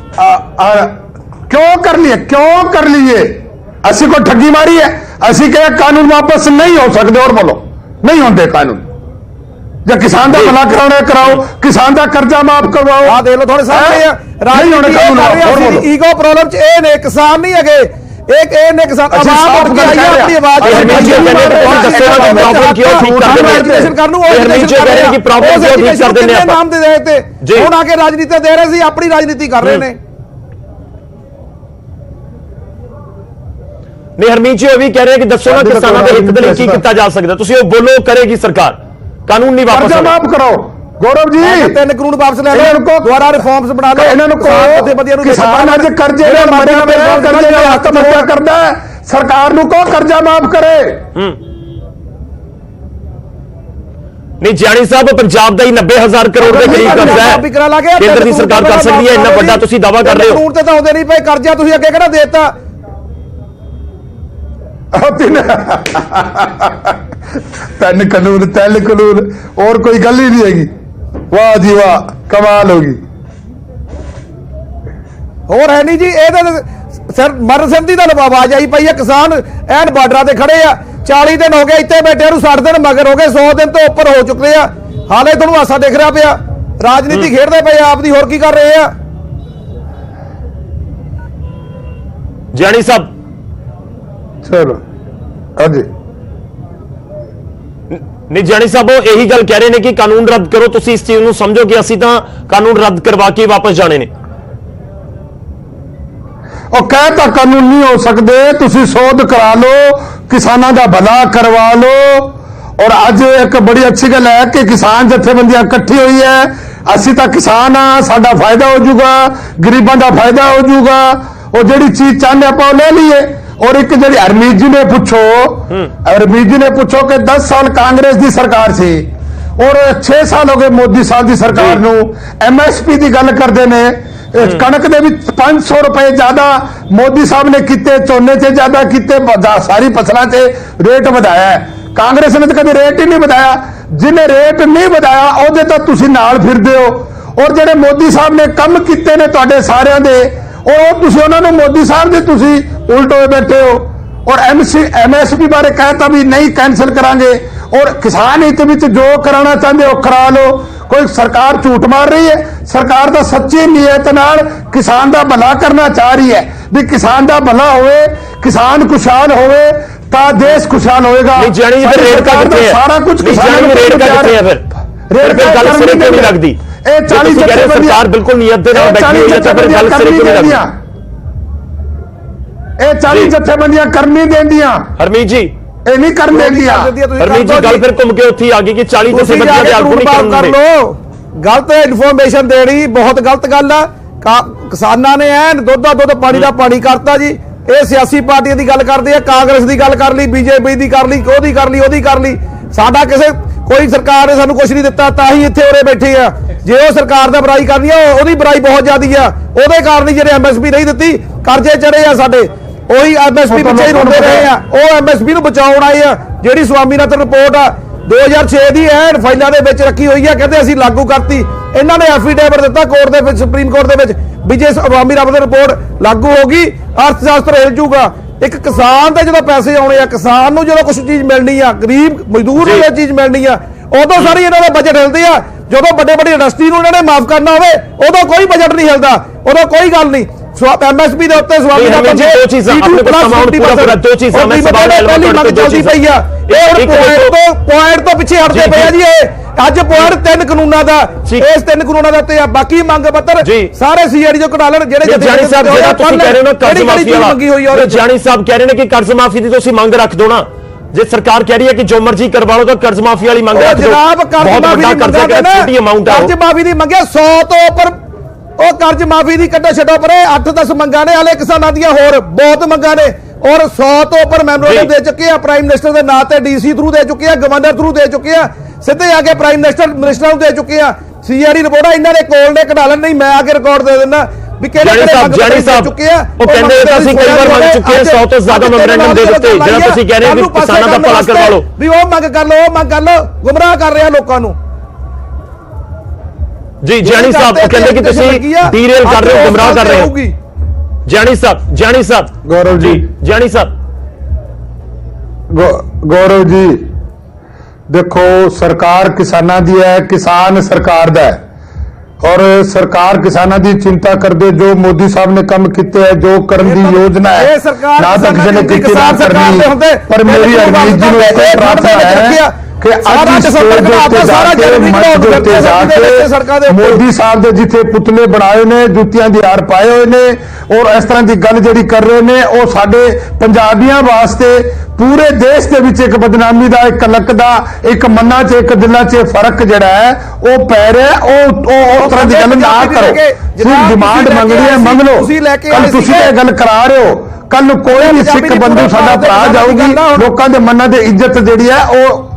ਕਿਉਂ ਕਰ ਲਈਏ? ਅਸੀਂ ਕੋਈ ਠੱਗੀ ਮਾਰੀ ਹੈ? ਅਸੀਂ ਕਹੇ ਕਾਨੂੰਨ ਵਾਪਸ ਨਹੀਂ ਹੋ ਸਕਦੇ। और बोलो नहीं होते कानून। जब किसान का भला कराना कराओ, किसान का कर्जा माफ करवाओ। आ देख लो थोड़े सामने राजनीति ईगो प्रॉब्लम च ए ने किसान नहीं है। एक ए ने किसान आवाज उठ के आई है, अपनी आवाज नाम दे रहे थे, ਹੁਣ ਆ ਕੇ ਰਾਜਨੀਤੀ ਦੇ ਰਹੇ ਸੀ, ਆਪਣੀ ਰਾਜਨੀਤੀ ਕਰ ਰਹੇ ਨੇ। ਨਹੀਂ ਹਰਮੀਤ ਜੀ ਉਹ ਵੀ ਕਹਿ ਰਹੇ ਕਿ ਦੱਸੋ ਨਾ ਕਿਸਾਨਾਂ ਦੇ ਹਿੱਤ ਦੇ ਲਈ ਕੀ ਕੀਤਾ ਜਾ ਸਕਦਾ। ਤੁਸੀਂ ਉਹ ਬੋਲੋ, ਕਰੇਗੀ ਸਰਕਾਰ। ਕਾਨੂੰਨ ਨਹੀਂ ਵਾਪਸ ਕਰਜ਼ਾ ਮਾਫ ਕਰੋ। गौरव जी 3 कानून वापस ले लो, दोबारा रिफॉर्म्स बना लो। इन्होंने को किसान अज कर्जे नाल मरिया पिया, कर्जे दा हक बचा करदा है, सरकार नूं कहो कर्जा माफ करे। नहीं जियाणी साहब पंजाब का ही 90,000 करोड़ के करीब कर्जा है, केंद्र की सरकार कर सकती है, इन्ना बड़ा तुसीं दावा कर रहे हो। कानून ते तां आउंदे नहीं पए, कर्जा तुसीं अगे किहड़ा देता। तीन कानून और कोई गल ही नहीं हैगी। वाह जी वाह, कमाल होगी। ਹੋਰ ਹੈ ਨਹੀਂ ਜੀ, ਇਹਦੇ ਸਰ ਮਰਸੰਦੀ ਦਾ ਆਵਾਜ਼ ਆਈ ਪਈ ਹੈ। ਕਿਸਾਨ ਐਨ ਬਾਰਡਰਾਂ ਤੇ ਖੜੇ ਆ, 40 ਦਿਨ ਹੋ ਗਏ ਇੱਥੇ ਬੈਠੇ ਨੂੰ, 60 ਦਿਨ ਮਗਰ ਹੋ ਗਏ, 100 ਦਿਨ ਤੋਂ ਉੱਪਰ ਹੋ ਚੁੱਕੇ ਆ, ਹਾਲੇ ਤੁਹਾਨੂੰ ਆਸਾ ਦਿਖ ਰਿਹਾ ਪਿਆ। ਰਾਜਨੀਤੀ ਖੇਡਦੇ ਪਏ ਆਪ ਦੀ, ਹੋਰ ਕੀ ਕਰ ਰਹੇ ਆ। ਜਿਆਣੀ ਸਾਹਿਬ चलो हाँ जी, नहीं जियाणी साहब वो यही गल कह रहे हैं कि कानून रद्द करो, तुसी इस चीज नूं समझो कि असीं तां कानून रद्द करवा के वापस जाने ने। और कह तां कानून नहीं हो सकते, तुसी सोध करा लो, किसानां दा भला करवा लो। और अज एक बड़ी अच्छी गल है कि किसान जथेबंदियां इकट्ठी हुई है, असीं तां किसान हाँ, साडा फायदा हो जाऊगा, गरीबां दा फायदा हो जाऊगा, और जिहड़ी चीज चाहते आपां ले लीए। और एक जी हरमीत जी ने पूछो, हरमीत जी ने पूछो कि 10 साल कांग्रेस की सरकार सी और 6 साल हो गए मोदी साहब की सरकार नूं, MSP की गल करते ने, कणक दे विच 500 रुपए ज्यादा मोदी साहब ने किते, झोने से ज्यादा किते, सारी फसलों से रेट बढ़ाया है। कांग्रेस ने तो कभी रेट ही नहीं बढ़ाया। जिन्हें रेट नहीं बढ़ाया ਉਹਦੇ ਤਾਂ ਤੁਸੀਂ ਨਾਲ ਫਿਰਦੇ ਹੋ। और ਜਿਹੜੇ मोदी साहब ने कम किते ने तुहाडे सारिਆਂ ਦੇ, और तुसीं उन्हां नूं मोदी साहब दे तुसीं उल्ट होए बैठे हो। और MSP बारे कहता भी नहीं कैंसिल करांगे, और किसान हित विच जो कराना चाहते हो करा लो। कोई सरकार झूठ मार रही है, सरकार तो सच्ची नीयत नाल किसान का भला करना चाह रही है भी किसान का भला होवे, किसान खुशहाल होवे ता देश खुशहाल होएगा। सारा कुछ किसानों लगती सरकार बिल्कुल नियत दे नाल बैठी हुई है, तो फिर गल सिरे क्यों नहीं लगदी। 40 जथेबंदियां कर नहीं देंदियां हरमीत जी, ਇਹ ਨਹੀਂ ਕਰਨ ਦੇਂਦੀਆਂ। ਹਰਮੀਤ ਜੀ ਗੱਲ ਫਿਰ ਘੁੰਮ ਕੇ ਉੱਥੇ ਆ ਗਈ ਕਿ 40 ਜਥੇਬੰਦੀਆਂ ਦੇ ਆਗੂ ਨਹੀਂ ਕਰਨ ਕਰ ਲੋ। ਗਲਤ ਇਨਫੋਰਮੇਸ਼ਨ ਦੇਣੀ ਬਹੁਤ ਗਲਤ ਗੱਲ ਆ। ਕਿਸਾਨਾਂ ਨੇ ਐਨ ਦੁੱਧ ਦਾ ਦੁੱਧ ਪਾਣੀ ਦਾ ਪਾਣੀ ਕਰਤਾ ਜੀ। ਇਹ ਸਿਆਸੀ ਪਾਰਟੀਆਂ ਦੀ ਗੱਲ ਕਰਦੇ ਆ, ਕਾਂਗਰਸ ਦੀ ਗੱਲ ਕਰ ਲਈ, BJP ਦੀ ਕਰ ਲਈ, ਉਹਦੀ ਕਰ ਲਈ, ਉਹਦੀ ਕਰ ਲਈ। ਸਾਡਾ ਕਿਸੇ ਕੋਈ ਸਰਕਾਰ ਨੇ ਸਾਨੂੰ ਕੁਝ ਨਹੀਂ ਦਿੱਤਾ, ਤਾਂ ਹੀ ਇੱਥੇ ਉਰੇ ਬੈਠੇ ਆ। ਜੇ ਉਹ ਸਰਕਾਰ ਦਾ ਬੁਰਾਈ ਕਰਨੀ ਆ, ਉਹਦੀ ਬੁਰਾਈ ਬਹੁਤ ਜ਼ਿਆਦੀ ਆ। ਉਹਦੇ ਕਾਰਨ ਹੀ ਜਿਹੜੇ MSP ਨਹੀਂ ਦਿੱਤੀ, ਕਰਜ਼ੇ ਚੜੇ ਆ ਸਾਡੇ, ਉਹੀ MSP ਪਿੱਛੇ ਹੀ ਰੋਂਦੇ ਰਹੇ ਆ। ਉਹ MSP ਨੂੰ ਬਚਾਉਣ ਆਏ ਆ। ਜਿਹੜੀ ਸਵਾਮੀਨਾਥਨ ਰਿਪੋਰਟ ਆ 2006 ਦੀ ਐਨ ਫਾਈਲਾਂ ਦੇ ਵਿੱਚ ਰੱਖੀ ਹੋਈ ਆ, ਕਹਿੰਦੇ ਅਸੀਂ ਲਾਗੂ ਕਰਤੀ। ਇਹਨਾਂ ਨੇ ਐਫੀਡੇਵਿਟ ਦਿੱਤਾ ਕੋਰਟ ਦੇ ਵਿੱਚ, ਸੁਪਰੀਮ ਕੋਰਟ ਦੇ ਵਿੱਚ, ਵੀ ਜੇ ਸਵਾਮੀਨਾਥਨ ਰਿਪੋਰਟ ਲਾਗੂ ਹੋ ਗਈ ਅਰਥ ਸ਼ਾਸਤਰ ਹਿਲ ਜੂਗਾ। ਇੱਕ ਕਿਸਾਨ ਦੇ ਜਦੋਂ ਪੈਸੇ ਆਉਣੇ ਆ, ਕਿਸਾਨ ਨੂੰ ਜਦੋਂ ਕੁਝ ਚੀਜ਼ ਮਿਲਣੀ ਆ, ਗਰੀਬ ਮਜ਼ਦੂਰ ਨੂੰ ਚੀਜ਼ ਮਿਲਣੀ ਆ, ਉਦੋਂ ਸਾਰੀ ਇਹਨਾਂ ਦਾ ਬਜਟ ਹਿਲਦੇ ਆ। ਜਦੋਂ ਵੱਡੇ ਵੱਡੀ ਇੰਡਸਟਰੀ ਨੂੰ ਇਹਨਾਂ ਨੇ ਮਾਫ ਕਰਨਾ ਹੋਵੇ, ਉਦੋਂ ਕੋਈ ਬਜਟ ਨਹੀਂ ਹਿਲਦਾ, ਉਦੋਂ ਕੋਈ ਗੱਲ ਨਹੀਂ। MSP ਦੇ ਉੱਤੇ ਸਵਾਮੀਨਾਥਨ ਦੋ ਚੀਜ਼ਾਂ ਆਪਣੇ ਕੋਲ ਅਮਾਉਂਟ ਪੂਰਾ ਦੋ ਚੀਜ਼ਾਂ ਮੈਂ ਸਵਾਲ ਮੰਗ ਚੱਲਦੀ ਪਈ ਆ। ਇਹ ਪੁਆਇੰਟ ਤੋਂ ਪਿੱਛੇ ਹਟਦੇ ਪਏ ਆ ਜੀ। ਇਹ ਅੱਜ ਪੁਆਇੰਟ 3 ਕਾਨੂੰਨਾਂ ਦਾ, ਇਸ 3 ਕਾਨੂੰਨਾਂ ਦਾ ਤੇ ਬਾਕੀ ਮੰਗ ਪੱਤਰ ਸਾਰੇ CID ਜੋ ਕਢਾ ਲੈਣ। ਜਿਹੜੇ ਜਾਨੀ ਸਾਹਿਬ ਜਿਹੜਾ ਤੁਸੀਂ ਕਹਿ ਰਹੇ ਹੋ ਕਰਜ਼ ਮਾਫੀ ਵਾਲਾ, ਜਾਨੀ ਸਾਹਿਬ ਕਹਿ ਰਹੇ ਨੇ ਕਿ ਕਰਜ਼ ਮਾਫੀ ਦੀ ਤੁਸੀਂ ਮੰਗ ਰੱਖ ਦੋ ਨਾ। ਜੇ ਸਰਕਾਰ ਕਹਿ ਰਹੀ ਹੈ ਕਿ ਜੋ ਮਰਜ਼ੀ ਕਰਵਾ ਲਓ ਤਾਂ ਕਰਜ਼ ਮਾਫੀ ਵਾਲੀ ਮੰਗ ਰੱਖ ਦਿਓ। ਜਨਾਬ ਕਰਜ਼ ਮਾਫੀ ਦੀ ਕਰਜ਼ ਮਾਫੀ ਦੀ ਮੰਗਿਆ 100 ਤੋਂ ਉੱਪਰ। ਉਹ ਕਰਜ਼ ਮਾਫੀ ਦੀ ਕੱਢੋ ਛੱਡੋ ਪਰੇ, 8-10 ਮੰਗਾਂ ਨੇ ਹਲੇ ਕਿਸਾਨਾਂ ਦੀਆਂ, ਹੋਰ ਬਹੁਤ ਮੰਗਾਂ ਨੇ। ਔਰ 100 ਤੋਂ ਉੱਪਰ ਮੈਮੋਰੰਡਮ ਦੇ ਚੁੱਕੇ ਆ, ਪ੍ਰਾਈਮ ਮਿਨਿਸਟਰ ਦੇ ਨਾਂ ਤੇ DC ਥਰੂ ਦੇ ਚੁੱਕੇ ਆ, ਗਵਰਨਰ ਥਰੂ ਦੇ ਚੁੱਕੇ ਆ, ਸਿੱਧੇ ਆ ਕੇ ਪ੍ਰਾਈਮ ਮਿਨਿਸਟਰ ਨੂੰ ਦੇ ਚੁੱਕੇ ਆ। CID ਰਿਪੋਰਟਾਂ ਇਹਨਾਂ ਦੇ ਕੋਲ ਨੇ, ਕਢਾ ਲੈਣ। ਨਹੀਂ ਮੈਂ ਆ ਕੇ ਰਿਕਾਰਡ ਦੇ ਦਿੰਦਾ ਵੀ ਕਿਹੜੇ ਜਾਨੀ ਸਾਹਿਬ ਚੁੱਕੇ ਆ। ਉਹ ਕਹਿੰਦੇ ਅਸੀਂ ਕਈ ਵਾਰ ਮੰਗ ਚੁੱਕੇ ਆ, 100 ਤੋਂ ਜ਼ਿਆਦਾ ਮੈਮੋਰੰਡਮ ਦੇ ਦਿੱਤੇ। ਜਿਹੜਾ ਤੁਸੀਂ ਕਹਿ ਰਹੇ ਹੋ ਕਿ ਕਿਸਾਨਾਂ ਦਾ ਭਲਾ ਕਰਵਾ ਲਓ, ਵੀ ਉਹ ਮੰਗ ਕਰ ਲਓ, ਉਹ ਮੰਗ ਕਰ ਲਓ। ਗੁੰਮਰਾਹ ਕਰ ਰਿਹਾ ਲੋਕਾਂ ਨੂੰ ਜੀ। ਜਾਨੀ ਸਾਹਿਬ ਉਹ ਕਹਿੰਦੇ ਕਿ ਤੁਸੀਂ ਡੀਰੇਲ ਕਰ ਰਹੇ ਹੋ, ਗੁੰਮਰਾਹ ਕਰ ਰਹੇ ਹੋ। ਜਾਨੀ ਸਾਹਿਬ गौरव जी, जानी साहब गौरव जी देखो, सरकार किसानां दी है, किसान सरकार दा है, और सरकार किसानां दी चिंता करदे। जो मोदी साहब ने कम किते है, जो करन दी योजना है, ना तो किसी ने किसी ना करनी। पर मेरी हरमीत जी नूं प्रार्थना है ਕਿ ਸਾਰਾ ਅੱਜ ਦਸੰਬਰ ਘਟਾਤਾ, ਸਾਰਾ ਜਨਵਰੀ ਘਟਾਤਾ, ਸੜਕਾਂ ਦੇ ਉੱਤੇ ਮੋਦੀ ਸਾਹਿਬ ਦੇ ਜਿੱਥੇ ਪੁਤਲੇ ਬਣਾਏ ਨੇ, ਜੁੱਤੀਆਂ ਦੀ ਹਾਰ ਪਾਏ ਹੋਏ ਨੇ, ਔਰ ਇਸ ਤਰ੍ਹਾਂ ਦੀ ਗੱਲ ਜਿਹੜੀ ਕਰ ਰਹੇ ਨੇ, ਉਹ ਸਾਡੇ ਪੰਜਾਬੀਆਂ ਵਾਸਤੇ ਪੂਰੇ ਦੇਸ਼ ਦੇ ਵਿੱਚ ਇੱਕ ਬਦਨਾਮੀ ਦਾ, ਇੱਕ ਕਲੰਕ ਦਾ, ਇੱਕ ਮਨਾਂ 'ਚ ਇੱਕ ਦਿਲਾਂ 'ਚ ਫਰਕ ਜਿਹੜਾ ਹੈ ਉਹ ਪੈ ਰਿਹਾ। ਉਹ ਉਸ ਤਰ੍ਹਾਂ ਦੀ ਗੱਲ ਨਾ ਕਰੋ। ਸਿਰਫ ਡਿਮਾਂਡ ਮੰਗਣੀ ਹੈ, ਮੰਗ ਲਓ। ਕੱਲ ਤੁਸੀਂ ਇਹ ਗੱਲ ਕਰਾ ਰਹੇ ਹੋ, ਕੱਲ ਨੂੰ ਕੋਈ ਵੀ ਸਿੱਖ ਬੰਧੂ ਸਾਡਾ ਭਰਾ ਜਾਊਗੀ, ਲੋਕਾਂ ਦੇ ਮਨਾਂ ਦੇ ਇੱਜ਼ਤ ਜਿਹੜੀ ਹੈ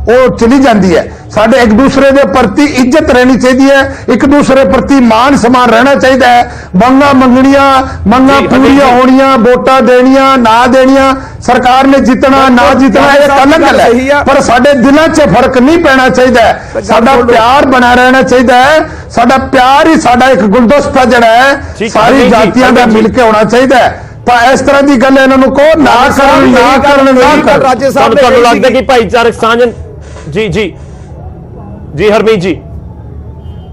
ਉਹ ਚਲੀ ਜਾਂਦੀ ਹੈ। ਸਾਡੇ ਇੱਕ ਦੂਸਰੇ ਦੇ ਪ੍ਰਤੀ ਇੱਜ਼ਤ ਰਹਿਣੀ ਚਾਹੀਦੀ ਹੈ, ਇੱਕ ਦੂਸਰੇ ਪ੍ਰਤੀ ਮਾਨ ਸਨਮਾਨ ਰਹਿਣਾ ਚਾਹੀਦਾ ਹੈ। ਮੰਗਾਂ ਪੂਰੀਆਂ ਹੋਣੀਆਂ, ਵੋਟਾਂ ਦੇਣੀਆਂ ਨਾ ਦੇਣੀਆਂ, ਸਰਕਾਰ ਨੇ ਜਿੱਤਣਾ ਨਾ ਜਿੱਤਣਾ ਇਹ ਅਲੱਗ ਗੱਲ ਹੈ, ਪਰ ਸਾਡੇ ਦਿਲਾਂ 'ਚ ਫਰਕ ਨਹੀਂ ਪੈਣਾ ਚਾਹੀਦਾ ਹੈ। ਸਾਡਾ ਪਿਆਰ ਬਣਾ ਰਹਿਣਾ ਚਾਹੀਦਾ ਹੈ। ਸਾਡਾ ਪਿਆਰ ਹੀ ਸਾਡਾ ਇੱਕ ਗੁਲਦਸਤਾ ਜਿਹੜਾ ਹੈ ਸਾਰੀ ਜਾਤੀਆਂ ਦਾ ਮਿਲ ਕੇ ਹੋਣਾ ਚਾਹੀਦਾ ਹੈ। ਤਾਂ ਇਸ ਤਰ੍ਹਾਂ ਦੀ ਗੱਲ ਇਹਨਾਂ ਨੂੰ ਕਹੋ ਨਾ ਕਰਨ। ਰਾਜੇ ਸਾਹਿਬ ਤੁਹਾਨੂੰ ਲੱਗਦਾ ਕਿ ਭਾਈਚਾਰਕ ਸਾਂਝ ਜੀ ਹਰਮੀਤ ਜੀ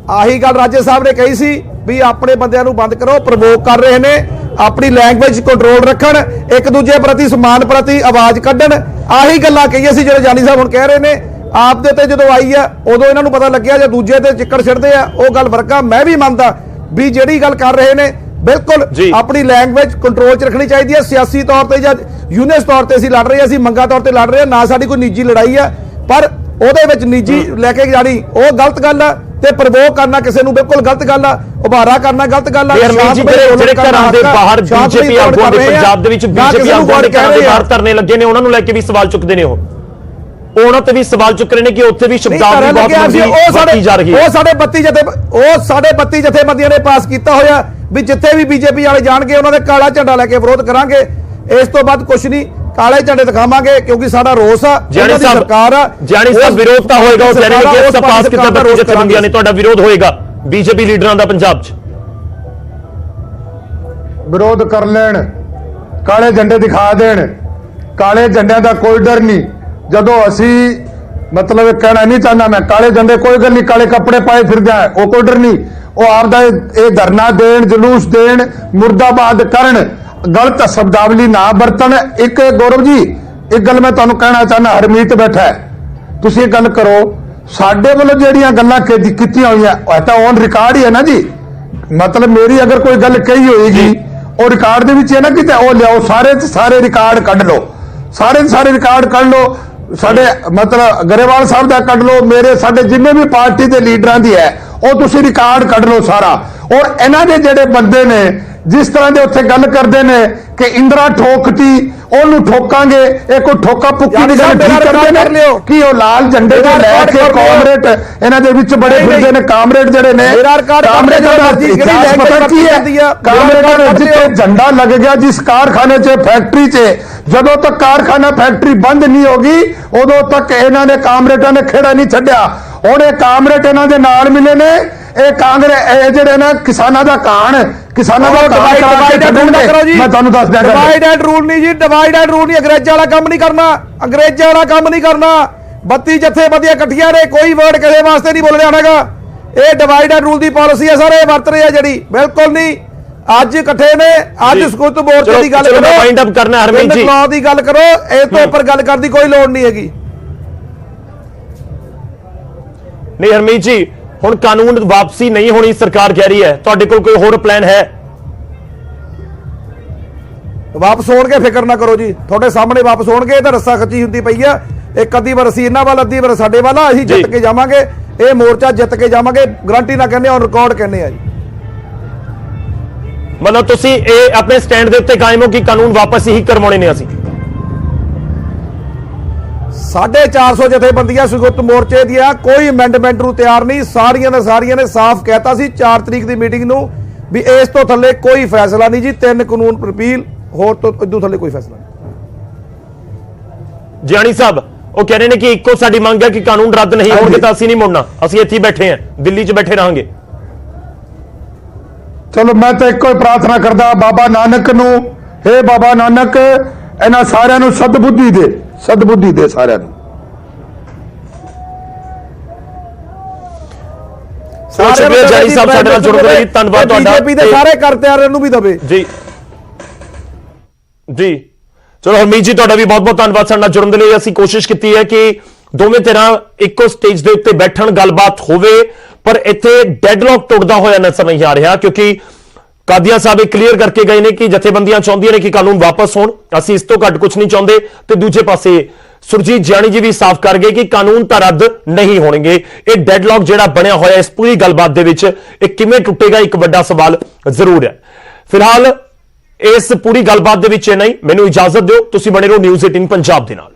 ਆਹੀ ਗੱਲ ਰਾਜੇ ਸਾਹਿਬ ਨੇ ਕਹੀ ਸੀ ਵੀ ਆਪਣੇ ਬੰਦਿਆਂ ਨੂੰ ਬੰਦ ਕਰੋ, ਪ੍ਰਵੋਕ ਕਰ ਰਹੇ ਨੇ, ਆਪਣੀ ਲੈਂਗੁਏਜ ਕੰਟਰੋਲ ਰੱਖਣ, ਇੱਕ ਦੂਜੇ ਪ੍ਰਤੀ ਸਮਾਨ ਪ੍ਰਤੀ ਆਵਾਜ਼ ਕੱਢਣ। ਆਹੀ ਗੱਲਾਂ ਕਹੀਆਂ ਸੀ ਜਿਹੜੇ ਜਾਨੀ ਸਾਹਿਬ ਹੁਣ ਕਹਿ ਰਹੇ ਨੇ। ਆਪ ਦੇ ਤੇ ਜਦੋਂ ਆਈ ਆ ਉਦੋਂ ਇਹਨਾਂ ਨੂੰ ਪਤਾ ਲੱਗਿਆ ਜੇ ਦੂਜੇ ਤੇ ਚਿੱਕੜ ਛੱਡਦੇ ਆ, ਉਹ ਗੱਲ ਵਰਗਾ। ਮੈਂ ਵੀ ਮੰਨਦਾ ਵੀ ਜਿਹੜੀ ਗੱਲ ਕਰ ਰਹੇ ਨੇ ਬਿਲਕੁਲ ਆਪਣੀ ਲੈਂਗੁਏਜ ਕੰਟਰੋਲ 'ਚ ਰੱਖਣੀ ਚਾਹੀਦੀ ਹੈ। ਸਿਆਸੀ ਤੌਰ ਤੇ ਜਾਂ ਯੂਨੀਅਨ ਤੌਰ ਤੇ ਅਸੀਂ ਲੜ ਰਹੇ ਹਾਂ, ਅਸੀਂ ਮੰਗਾਂ ਤੌਰ ਤੇ ਲੜ ਰਹੇ ਹਾਂ, ਨਾ ਸਾਡੀ ਕੋਈ ਨਿੱਜੀ ਲੜਾਈ ਆ, ਪਰ ਉਹਦੇ ਵਿੱਚ ਨਿੱਜੀ ਲੈ ਕੇ ਜਾਣੀ ਉਹ ਗਲਤ ਗੱਲ ਆ, ਤੇ ਪ੍ਰਵੋਕ ਕਰਨਾ ਕਿਸੇ ਨੂੰ ਬਿਲਕੁਲ ਗਲਤ ਗੱਲ ਆ, ਉਭਾਰਾ ਕਰਨਾ ਗਲਤ ਗੱਲ ਆ। ਜਿਹੜੇ ਘਰਾਂ ਦੇ ਬਾਹਰ ਬੀਜੇਪੀ ਆਗੂਆਂ ਦੇ ਪੰਜਾਬ ਦੇ ਵਿੱਚ ਬੀਜੇਪੀ ਆਗੂਆਂ ਦੇ ਘਰਾਂ ਦੇ ਬਾਹਰ ਧਰਨੇ ਲੱਗੇ ਨੇ, ਉਹਨਾਂ ਨੂੰ ਲੈ ਕੇ ਵੀ ਸਵਾਲ ਚੁੱਕਦੇ ਨੇ। ਉਹਨਾਂ ਤੇ ਵੀ ਸਵਾਲ ਚੁੱਕ ਰਹੇ ਨੇ ਕਿ ਉੱਥੇ ਵੀ ਸ਼ਬਦਾਵਲੀ ਬਹੁਤ ਵਰਤੀ ਜਾ ਰਹੀ ਹੈ। ਉਹ ਸਾਡੇ 32 ਜਥੇਬੰਦੀਆਂ ਨੇ ਪਾਸ ਕੀਤਾ ਹੋਇਆ ਵੀ ਜਿੱਥੇ ਵੀ ਬੀਜੇਪੀ ਵਾਲੇ ਜਾਣਗੇ ਉਹਨਾਂ ਦੇ ਕਾਲਾ ਝੰਡਾ ਲੈ ਕੇ ਵਿਰੋਧ ਕਰਾਂਗੇ। ਇਸ ਤੋਂ ਬਾਅਦ ਕੁਝ ਨਹੀਂ, ਕਾਲੇ ਝੰਡੇ ਦਿਖਾਵਾਂਗੇ, ਕਿਉਂਕਿ ਸਾਡਾ ਰੋਸ ਆ, ਜਾਨੀ ਸਰਕਾਰ ਆ। ਜਾਨੀ ਸਾਹਿਬ ਵਿਰੋਧ ਤਾਂ ਹੋਏਗਾ, ਉਹ ਕਹਿ ਰਹੇ ਨੇ ਕਿ ਪਾਸ ਕੀਤਾ ਤਾਂ ਜਥੇਬੰਦੀਆਂ ਨੇ, ਤੁਹਾਡਾ ਵਿਰੋਧ ਹੋਏਗਾ ਬੀਜੇਪੀ ਲੀਡਰਾਂ ਦਾ ਪੰਜਾਬ 'ਚ। ਵਿਰੋਧ ਕਰ ਲੈਣ, ਕਾਲੇ ਝੰਡੇ ਦਿਖਾ ਦੇਣ, ਕਾਲੇ ਝੰਡਿਆਂ ਦਾ ਕੋਈ ਡਰ ਨਹੀਂ। ਜਦੋਂ ਅਸੀਂ ਮਤਲਬ ਕਹਿਣਾ ਨਹੀਂ ਚਾਹੁੰਦਾ ਮੈਂ, ਕਾਲੇ ਝੰਡੇ ਕੋਈ ਗੱਲ ਨਹੀਂ, ਕਾਲੇ ਕੱਪੜੇ ਪਾਏ ਫਿਰਦੇ ਆ, ਉਹ ਕੋਈ ਡਰ ਨਹੀਂ। ਉਹ ਆਪਦਾ ਇਹ ਧਰਨਾ ਦੇਣ, ਜਲੂਸ ਦੇਣ, ਮੁਰਦਾਬਾਦ ਕਰਨ, ਗਲਤ ਸ਼ਬਦਾਵਲੀ ਨਾ ਵਰਤਣ। ਇੱਕ ਗੌਰਵ ਜੀ ਇੱਕ ਗੱਲ ਮੈਂ ਤੁਹਾਨੂੰ ਕਹਿਣਾ ਚਾਹੁੰਦਾ, ਹਰਮੀਤ ਬੈਠਾ ਹੈ, ਤੁਸੀਂ ਇਹ ਗੱਲ ਕਰੋ, ਸਾਡੇ ਵੱਲੋਂ ਜਿਹੜੀਆਂ ਗੱਲਾਂ ਕੀਤੀਆਂ ਹੋਈਆਂ ਉਹ ਤਾਂ ਔਨ ਰਿਕਾਰਡ ਹੀ ਹੈ ਨਾ ਜੀ। ਮਤਲਬ ਮੇਰੀ ਅਗਰ ਕੋਈ ਗੱਲ ਕਹੀ ਹੋਏਗੀ ਉਹ ਰਿਕਾਰਡ ਦੇ ਵਿੱਚ ਹੈ ਨਾ, ਕਿਤੇ ਉਹ ਲਿਆਓ, ਸਾਰੇ ਰਿਕਾਰਡ ਕੱਢ ਲਓ, ਸਾਰੇ ਰਿਕਾਰਡ ਕੱਢ ਲਓ। ਸਾਡੇ ਮਤਲਬ ਗਰੇਵਾਲ ਸਾਹਿਬ ਦਾ ਕੱਢ ਲਓ, ਮੇਰੇ ਸਾਡੇ ਜਿੰਨੇ ਵੀ ਪਾਰਟੀ ਦੇ ਲੀਡਰਾਂ ਦੀ ਹੈ ਉਹ ਤੁਸੀਂ ਰਿਕਾਰਡ ਕੱਢ ਲਓ ਸਾਰਾ। ਔਰ ਇਹਨਾਂ ਦੇ ਜਿਹੜੇ ਬੰਦੇ ਨੇ ਜਿਸ ਤਰ੍ਹਾਂ ਦੇ ਉੱਥੇ ਗੱਲ ਕਰਦੇ ਨੇ ਕਿ ਇੰਦਰਾ ਠੋਕਤੀ, ਉਹਨੂੰ ਠੋਕਾਂਗੇ, ਇਹ ਕੋਈ ਠੋਕਾ ਪੁੱਕੀ ਦੀ ਗੱਲ ਠੀਕ ਕਰਦੇ ਨੇ ਕਿ ਉਹ ਲਾਲ ਝੰਡੇ ਦੇ ਲੈ ਕੇ ਕਾਮਰੇਡ ਇਹਨਾਂ ਦੇ ਵਿੱਚ ਬੜੇ ਫਿਰਦੇ ਨੇ। ਕਾਮਰੇਡ ਜਿਹੜੇ ਨੇ, ਕਾਮਰੇਡਾਂ ਦਾ ਇਤਿਹਾਸ ਪਤਾ ਕੀ ਹੈ? ਕਾਮਰੇਡਾਂ ਦੇ ਜਿੱਥੇ ਝੰਡਾ ਲੱਗ ਗਿਆ ਜਿਸ ਕਾਰਖਾਨੇ 'ਚ, ਫੈਕਟਰੀ 'ਚ, ਜਦੋਂ ਤੱਕ ਕਾਰਖਾਨਾ ਫੈਕਟਰੀ ਬੰਦ ਨਹੀਂ ਹੋਗੀ ਉਦੋਂ ਤੱਕ ਇਹਨਾਂ ਨੇ ਕਾਮਰੇਡਾਂ ਨੇ ਖੇੜਾ ਨਹੀਂ ਛੱਡਿਆ। ਹੁਣ ਇਹ ਕਾਮਰੇਡ ਇਹਨਾਂ ਦੇ ਨਾਲ ਮਿਲੇ ਨੇ। ਇਹ ਇਹ ਜਿਹੜੇ ਨਾ ਕਿਸਾਨਾਂ ਦਾ ਕਾਣ, ਕਿਸਾਨਾਂ ਦਾ ਮੈਂ ਤੁਹਾਨੂੰ ਦੱਸ ਦਿਆਂ, ਡਿਵਾਈਡ ਐਂਡ ਰੂਲ ਨਹੀਂ ਜੀ, ਡਿਵਾਈਡ ਐਂਡ ਰੂਲ ਨਹੀਂ, ਅੰਗਰੇਜ਼ਾਂ ਵਾਲਾ ਕੰਮ ਨਹੀਂ ਕਰਨਾ, ਅੰਗਰੇਜ਼ਾਂ ਵਾਲਾ ਕੰਮ ਨਹੀਂ ਕਰਨਾ। 32 ਜਥੇਬੰਦੀਆਂ ਇਕੱਠੀਆਂ ਨੇ, ਕੋਈ ਵਰਡ ਕਿਸੇ ਵਾਸਤੇ ਨਹੀਂ ਬੋਲਣਾ ਹੈਗਾ। ਇਹ divide and rule the policy ਹੈ, ਸਾਰੇ ਵਰਤ ਰਹੇ ਆ ਜਿਹੜੀ, ਬਿਲਕੁਲ ਨਹੀਂ। ਅੱਜ ਇਕੱਠੇ ਨੇ, ਅੱਜ ਸੰਯੁਕਤ ਮੋਰਚੇ ਦੀ ਗੱਲ ਕਰੋ, ਵਾਈਂਡ ਅਪ ਕਰਨਾ ਹਰਮੀਤ ਜੀ, ਲਾਅ ਦੀ ਗੱਲ ਕਰੋ, ਇਸ ਤੋਂ ਉੱਪਰ ਗੱਲ ਕਰਨ ਦੀ ਕੋਈ ਲੋੜ ਨਹੀਂ ਹੈਗੀ। ਨਹੀਂ ਹਰਮੀਤ ਜੀ, ਹੁਣ ਕਾਨੂੰਨ ਵਾਪਸੀ ਨਹੀਂ ਹੋਣੀ ਸਰਕਾਰ ਕਹਿ ਰਹੀ ਹੈ, ਤੁਹਾਡੇ ਕੋਲ ਕੋਈ ਹੋਰ ਪਲਾਨ ਹੈ? ਵਾਪਸ ਹੋਣਗੇ, ਫਿਕਰ ਨਾ ਕਰੋ ਜੀ, ਤੁਹਾਡੇ ਸਾਹਮਣੇ ਵਾਪਸ ਹੋਣਗੇ। ਇਹ ਤਾਂ ਰੱਸਾ ਖੱਚੀ ਹੁੰਦੀ ਪਈ ਆ, ਇੱਕ ਅੱਧੀ ਵਾਰ ਅਸੀਂ ਇਹਨਾਂ ਵੱਲ, ਅੱਧੀ ਵਾਰ ਸਾਡੇ ਵੱਲ, ਅਸੀਂ ਜਿੱਤ ਕੇ ਜਾਵਾਂਗੇ, ਇਹ ਮੋਰਚਾ ਜਿੱਤ ਕੇ ਜਾਵਾਂਗੇ, ਗਰੰਟੀ ਨਾ ਕਹਿੰਦੇ, ਔਨ ਰਿਕਾਰਡ ਕਹਿੰਦੇ ਆ ਜੀ। ਮਤਲਬ ਤੁਸੀਂ ਇਹ ਆਪਣੇ ਸਟੈਂਡ ਦੇ ਉੱਤੇ ਕਾਇਮ ਹੋ ਕਿ ਕਾਨੂੰਨ ਵਾਪਸ ਹੀ ਕਰਵਾਉਣੇ ਨੇ ਅਸੀਂ? 450 ਜਥੇਬੰਦੀਆਂ ਸੰਯੁਕਤ ਮੋਰਚੇ ਦੀਆਂ ਕੋਈ ਅਮੈਂਡਮੈਂਟ ਨੂੰ ਤਿਆਰ ਨਹੀਂ। ਸਾਰੀਆਂ ਨੇ ਸਾਫ਼ ਕਹਿਤਾ ਸੀ 4 ਤਰੀਕ ਦੀ ਮੀਟਿੰਗ ਨੂੰ ਵੀ ਇਸ ਤੋਂ ਥੱਲੇ ਕੋਈ ਫੈਸਲਾ ਨਹੀਂ ਜੀ। 3 ਕਾਨੂੰਨ ਰਿਪੀਲ, ਹੋਰ ਤੋਂ ਇਦੋਂ ਥੱਲੇ ਕੋਈ ਫੈਸਲਾ ਨਹੀਂ। ਜਾਨੀ ਸਾਹਿਬ ਉਹ ਕਹਿ ਰਹੇ ਨੇ ਕਿ ਇੱਕੋ ਸਾਡੀ ਮੰਗ ਹੈ ਕਿ ਕਾਨੂੰਨ ਰੱਦ ਨਹੀਂ ਹੋਣਗੇ ਤਾਂ ਅਸੀਂ ਨਹੀਂ ਮੁੜਨਾ, ਅਸੀਂ ਇੱਥੇ ਬੈਠੇ ਹਾਂ, ਦਿੱਲੀ 'ਚ ਬੈਠੇ ਰਹਾਂਗੇ। ਚਲੋ ਮੈਂ ਤਾਂ ਇੱਕੋ ਹੀ ਪ੍ਰਾਰਥਨਾ ਕਰਦਾ ਬਾਬਾ ਨਾਨਕ ਨੂੰ, ਹੇ ਬਾਬਾ ਨਾਨਕ ਇਹਨਾਂ ਸਾਰਿਆਂ ਨੂੰ ਸਦਬੁੱਧੀ ਦੇ, ਸਦਬੁੱਧੀ ਦੇ ਸਾਰਿਆਂ ਨੂੰ। ਜਾਨੀ ਸਾਹਿਬ ਸਾਡੇ ਨਾਲ ਜੁੜਨ ਲਈ ਧੰਨਵਾਦ ਤੁਹਾਡਾ। ਬੀਜੇਪੀ ਦੇ ਸਾਰੇ ਕਰਤਿਆਰਾਂ ਨੂੰ ਵੀ ਦਵੇ ਜੀ ਜੀ। ਚਲੋ ਹਰਮੀਤ ਜੀ ਤੁਹਾਡਾ ਵੀ ਬਹੁਤ ਬਹੁਤ ਧੰਨਵਾਦ ਸਾਡੇ ਨਾਲ ਜੁੜਨ ਦੇ ਲਈ। ਅਸੀਂ ਕੋਸ਼ਿਸ਼ ਕੀਤੀ ਹੈ ਕਿ ਦੋਵੇਂ ਧਿਰਾਂ ਇੱਕੋ ਸਟੇਜ ਦੇ ਉੱਤੇ ਬੈਠਣ, ਗੱਲਬਾਤ ਹੋਵੇ, ਪਰ ਇੱਥੇ ਡੈਡਲੌਕ ਟੁੱਟਦਾ ਹੋਇਆ ਨਜ਼ਰ ਨਹੀਂ ਆ ਰਿਹਾ, ਕਿਉਂਕਿ ਕਾਦੀਆਂ ਸਾਹਿਬ ਇਹ ਕਲੀਅਰ ਕਰਕੇ ਗਏ ਨੇ ਕਿ ਜਥੇਬੰਦੀਆਂ ਚਾਹੁੰਦੀਆਂ ਨੇ ਕਿ ਕਾਨੂੰਨ ਵਾਪਸ ਹੋਣ, ਅਸੀਂ ਇਸ ਤੋਂ ਘੱਟ ਕੁਝ ਨਹੀਂ ਚਾਹੁੰਦੇ, ਤੇ ਦੂਜੇ ਪਾਸੇ ਸੁਰਜੀਤ ਜਿਆਣੀ ਜੀ ਵੀ ਸਾਫ਼ ਕਰ ਗਏ ਕਿ ਕਾਨੂੰਨ ਤਾਂ ਰੱਦ ਨਹੀਂ ਹੋਣਗੇ। ਇਹ ਡੈਡਲੌਕ ਜਿਹੜਾ ਬਣਿਆ ਹੋਇਆ ਇਸ ਪੂਰੀ ਗੱਲਬਾਤ ਦੇ ਵਿੱਚ, ਇਹ ਕਿਵੇਂ ਟੁੱਟੇਗਾ, ਇੱਕ ਵੱਡਾ ਸਵਾਲ ਜ਼ਰੂਰ ਹੈ। ਫਿਲਹਾਲ ਇਸ ਪੂਰੀ ਗੱਲਬਾਤ ਦੇ ਵਿੱਚ ਇਹ ਨਹੀਂ, ਮੈਨੂੰ ਇਜਾਜ਼ਤ ਦਿਓ, ਤੁਸੀਂ ਬਣੇ ਰਹੋ ਨਿਊਜ਼ 18 ਪੰਜਾਬ ਦੇ ਨਾਲ।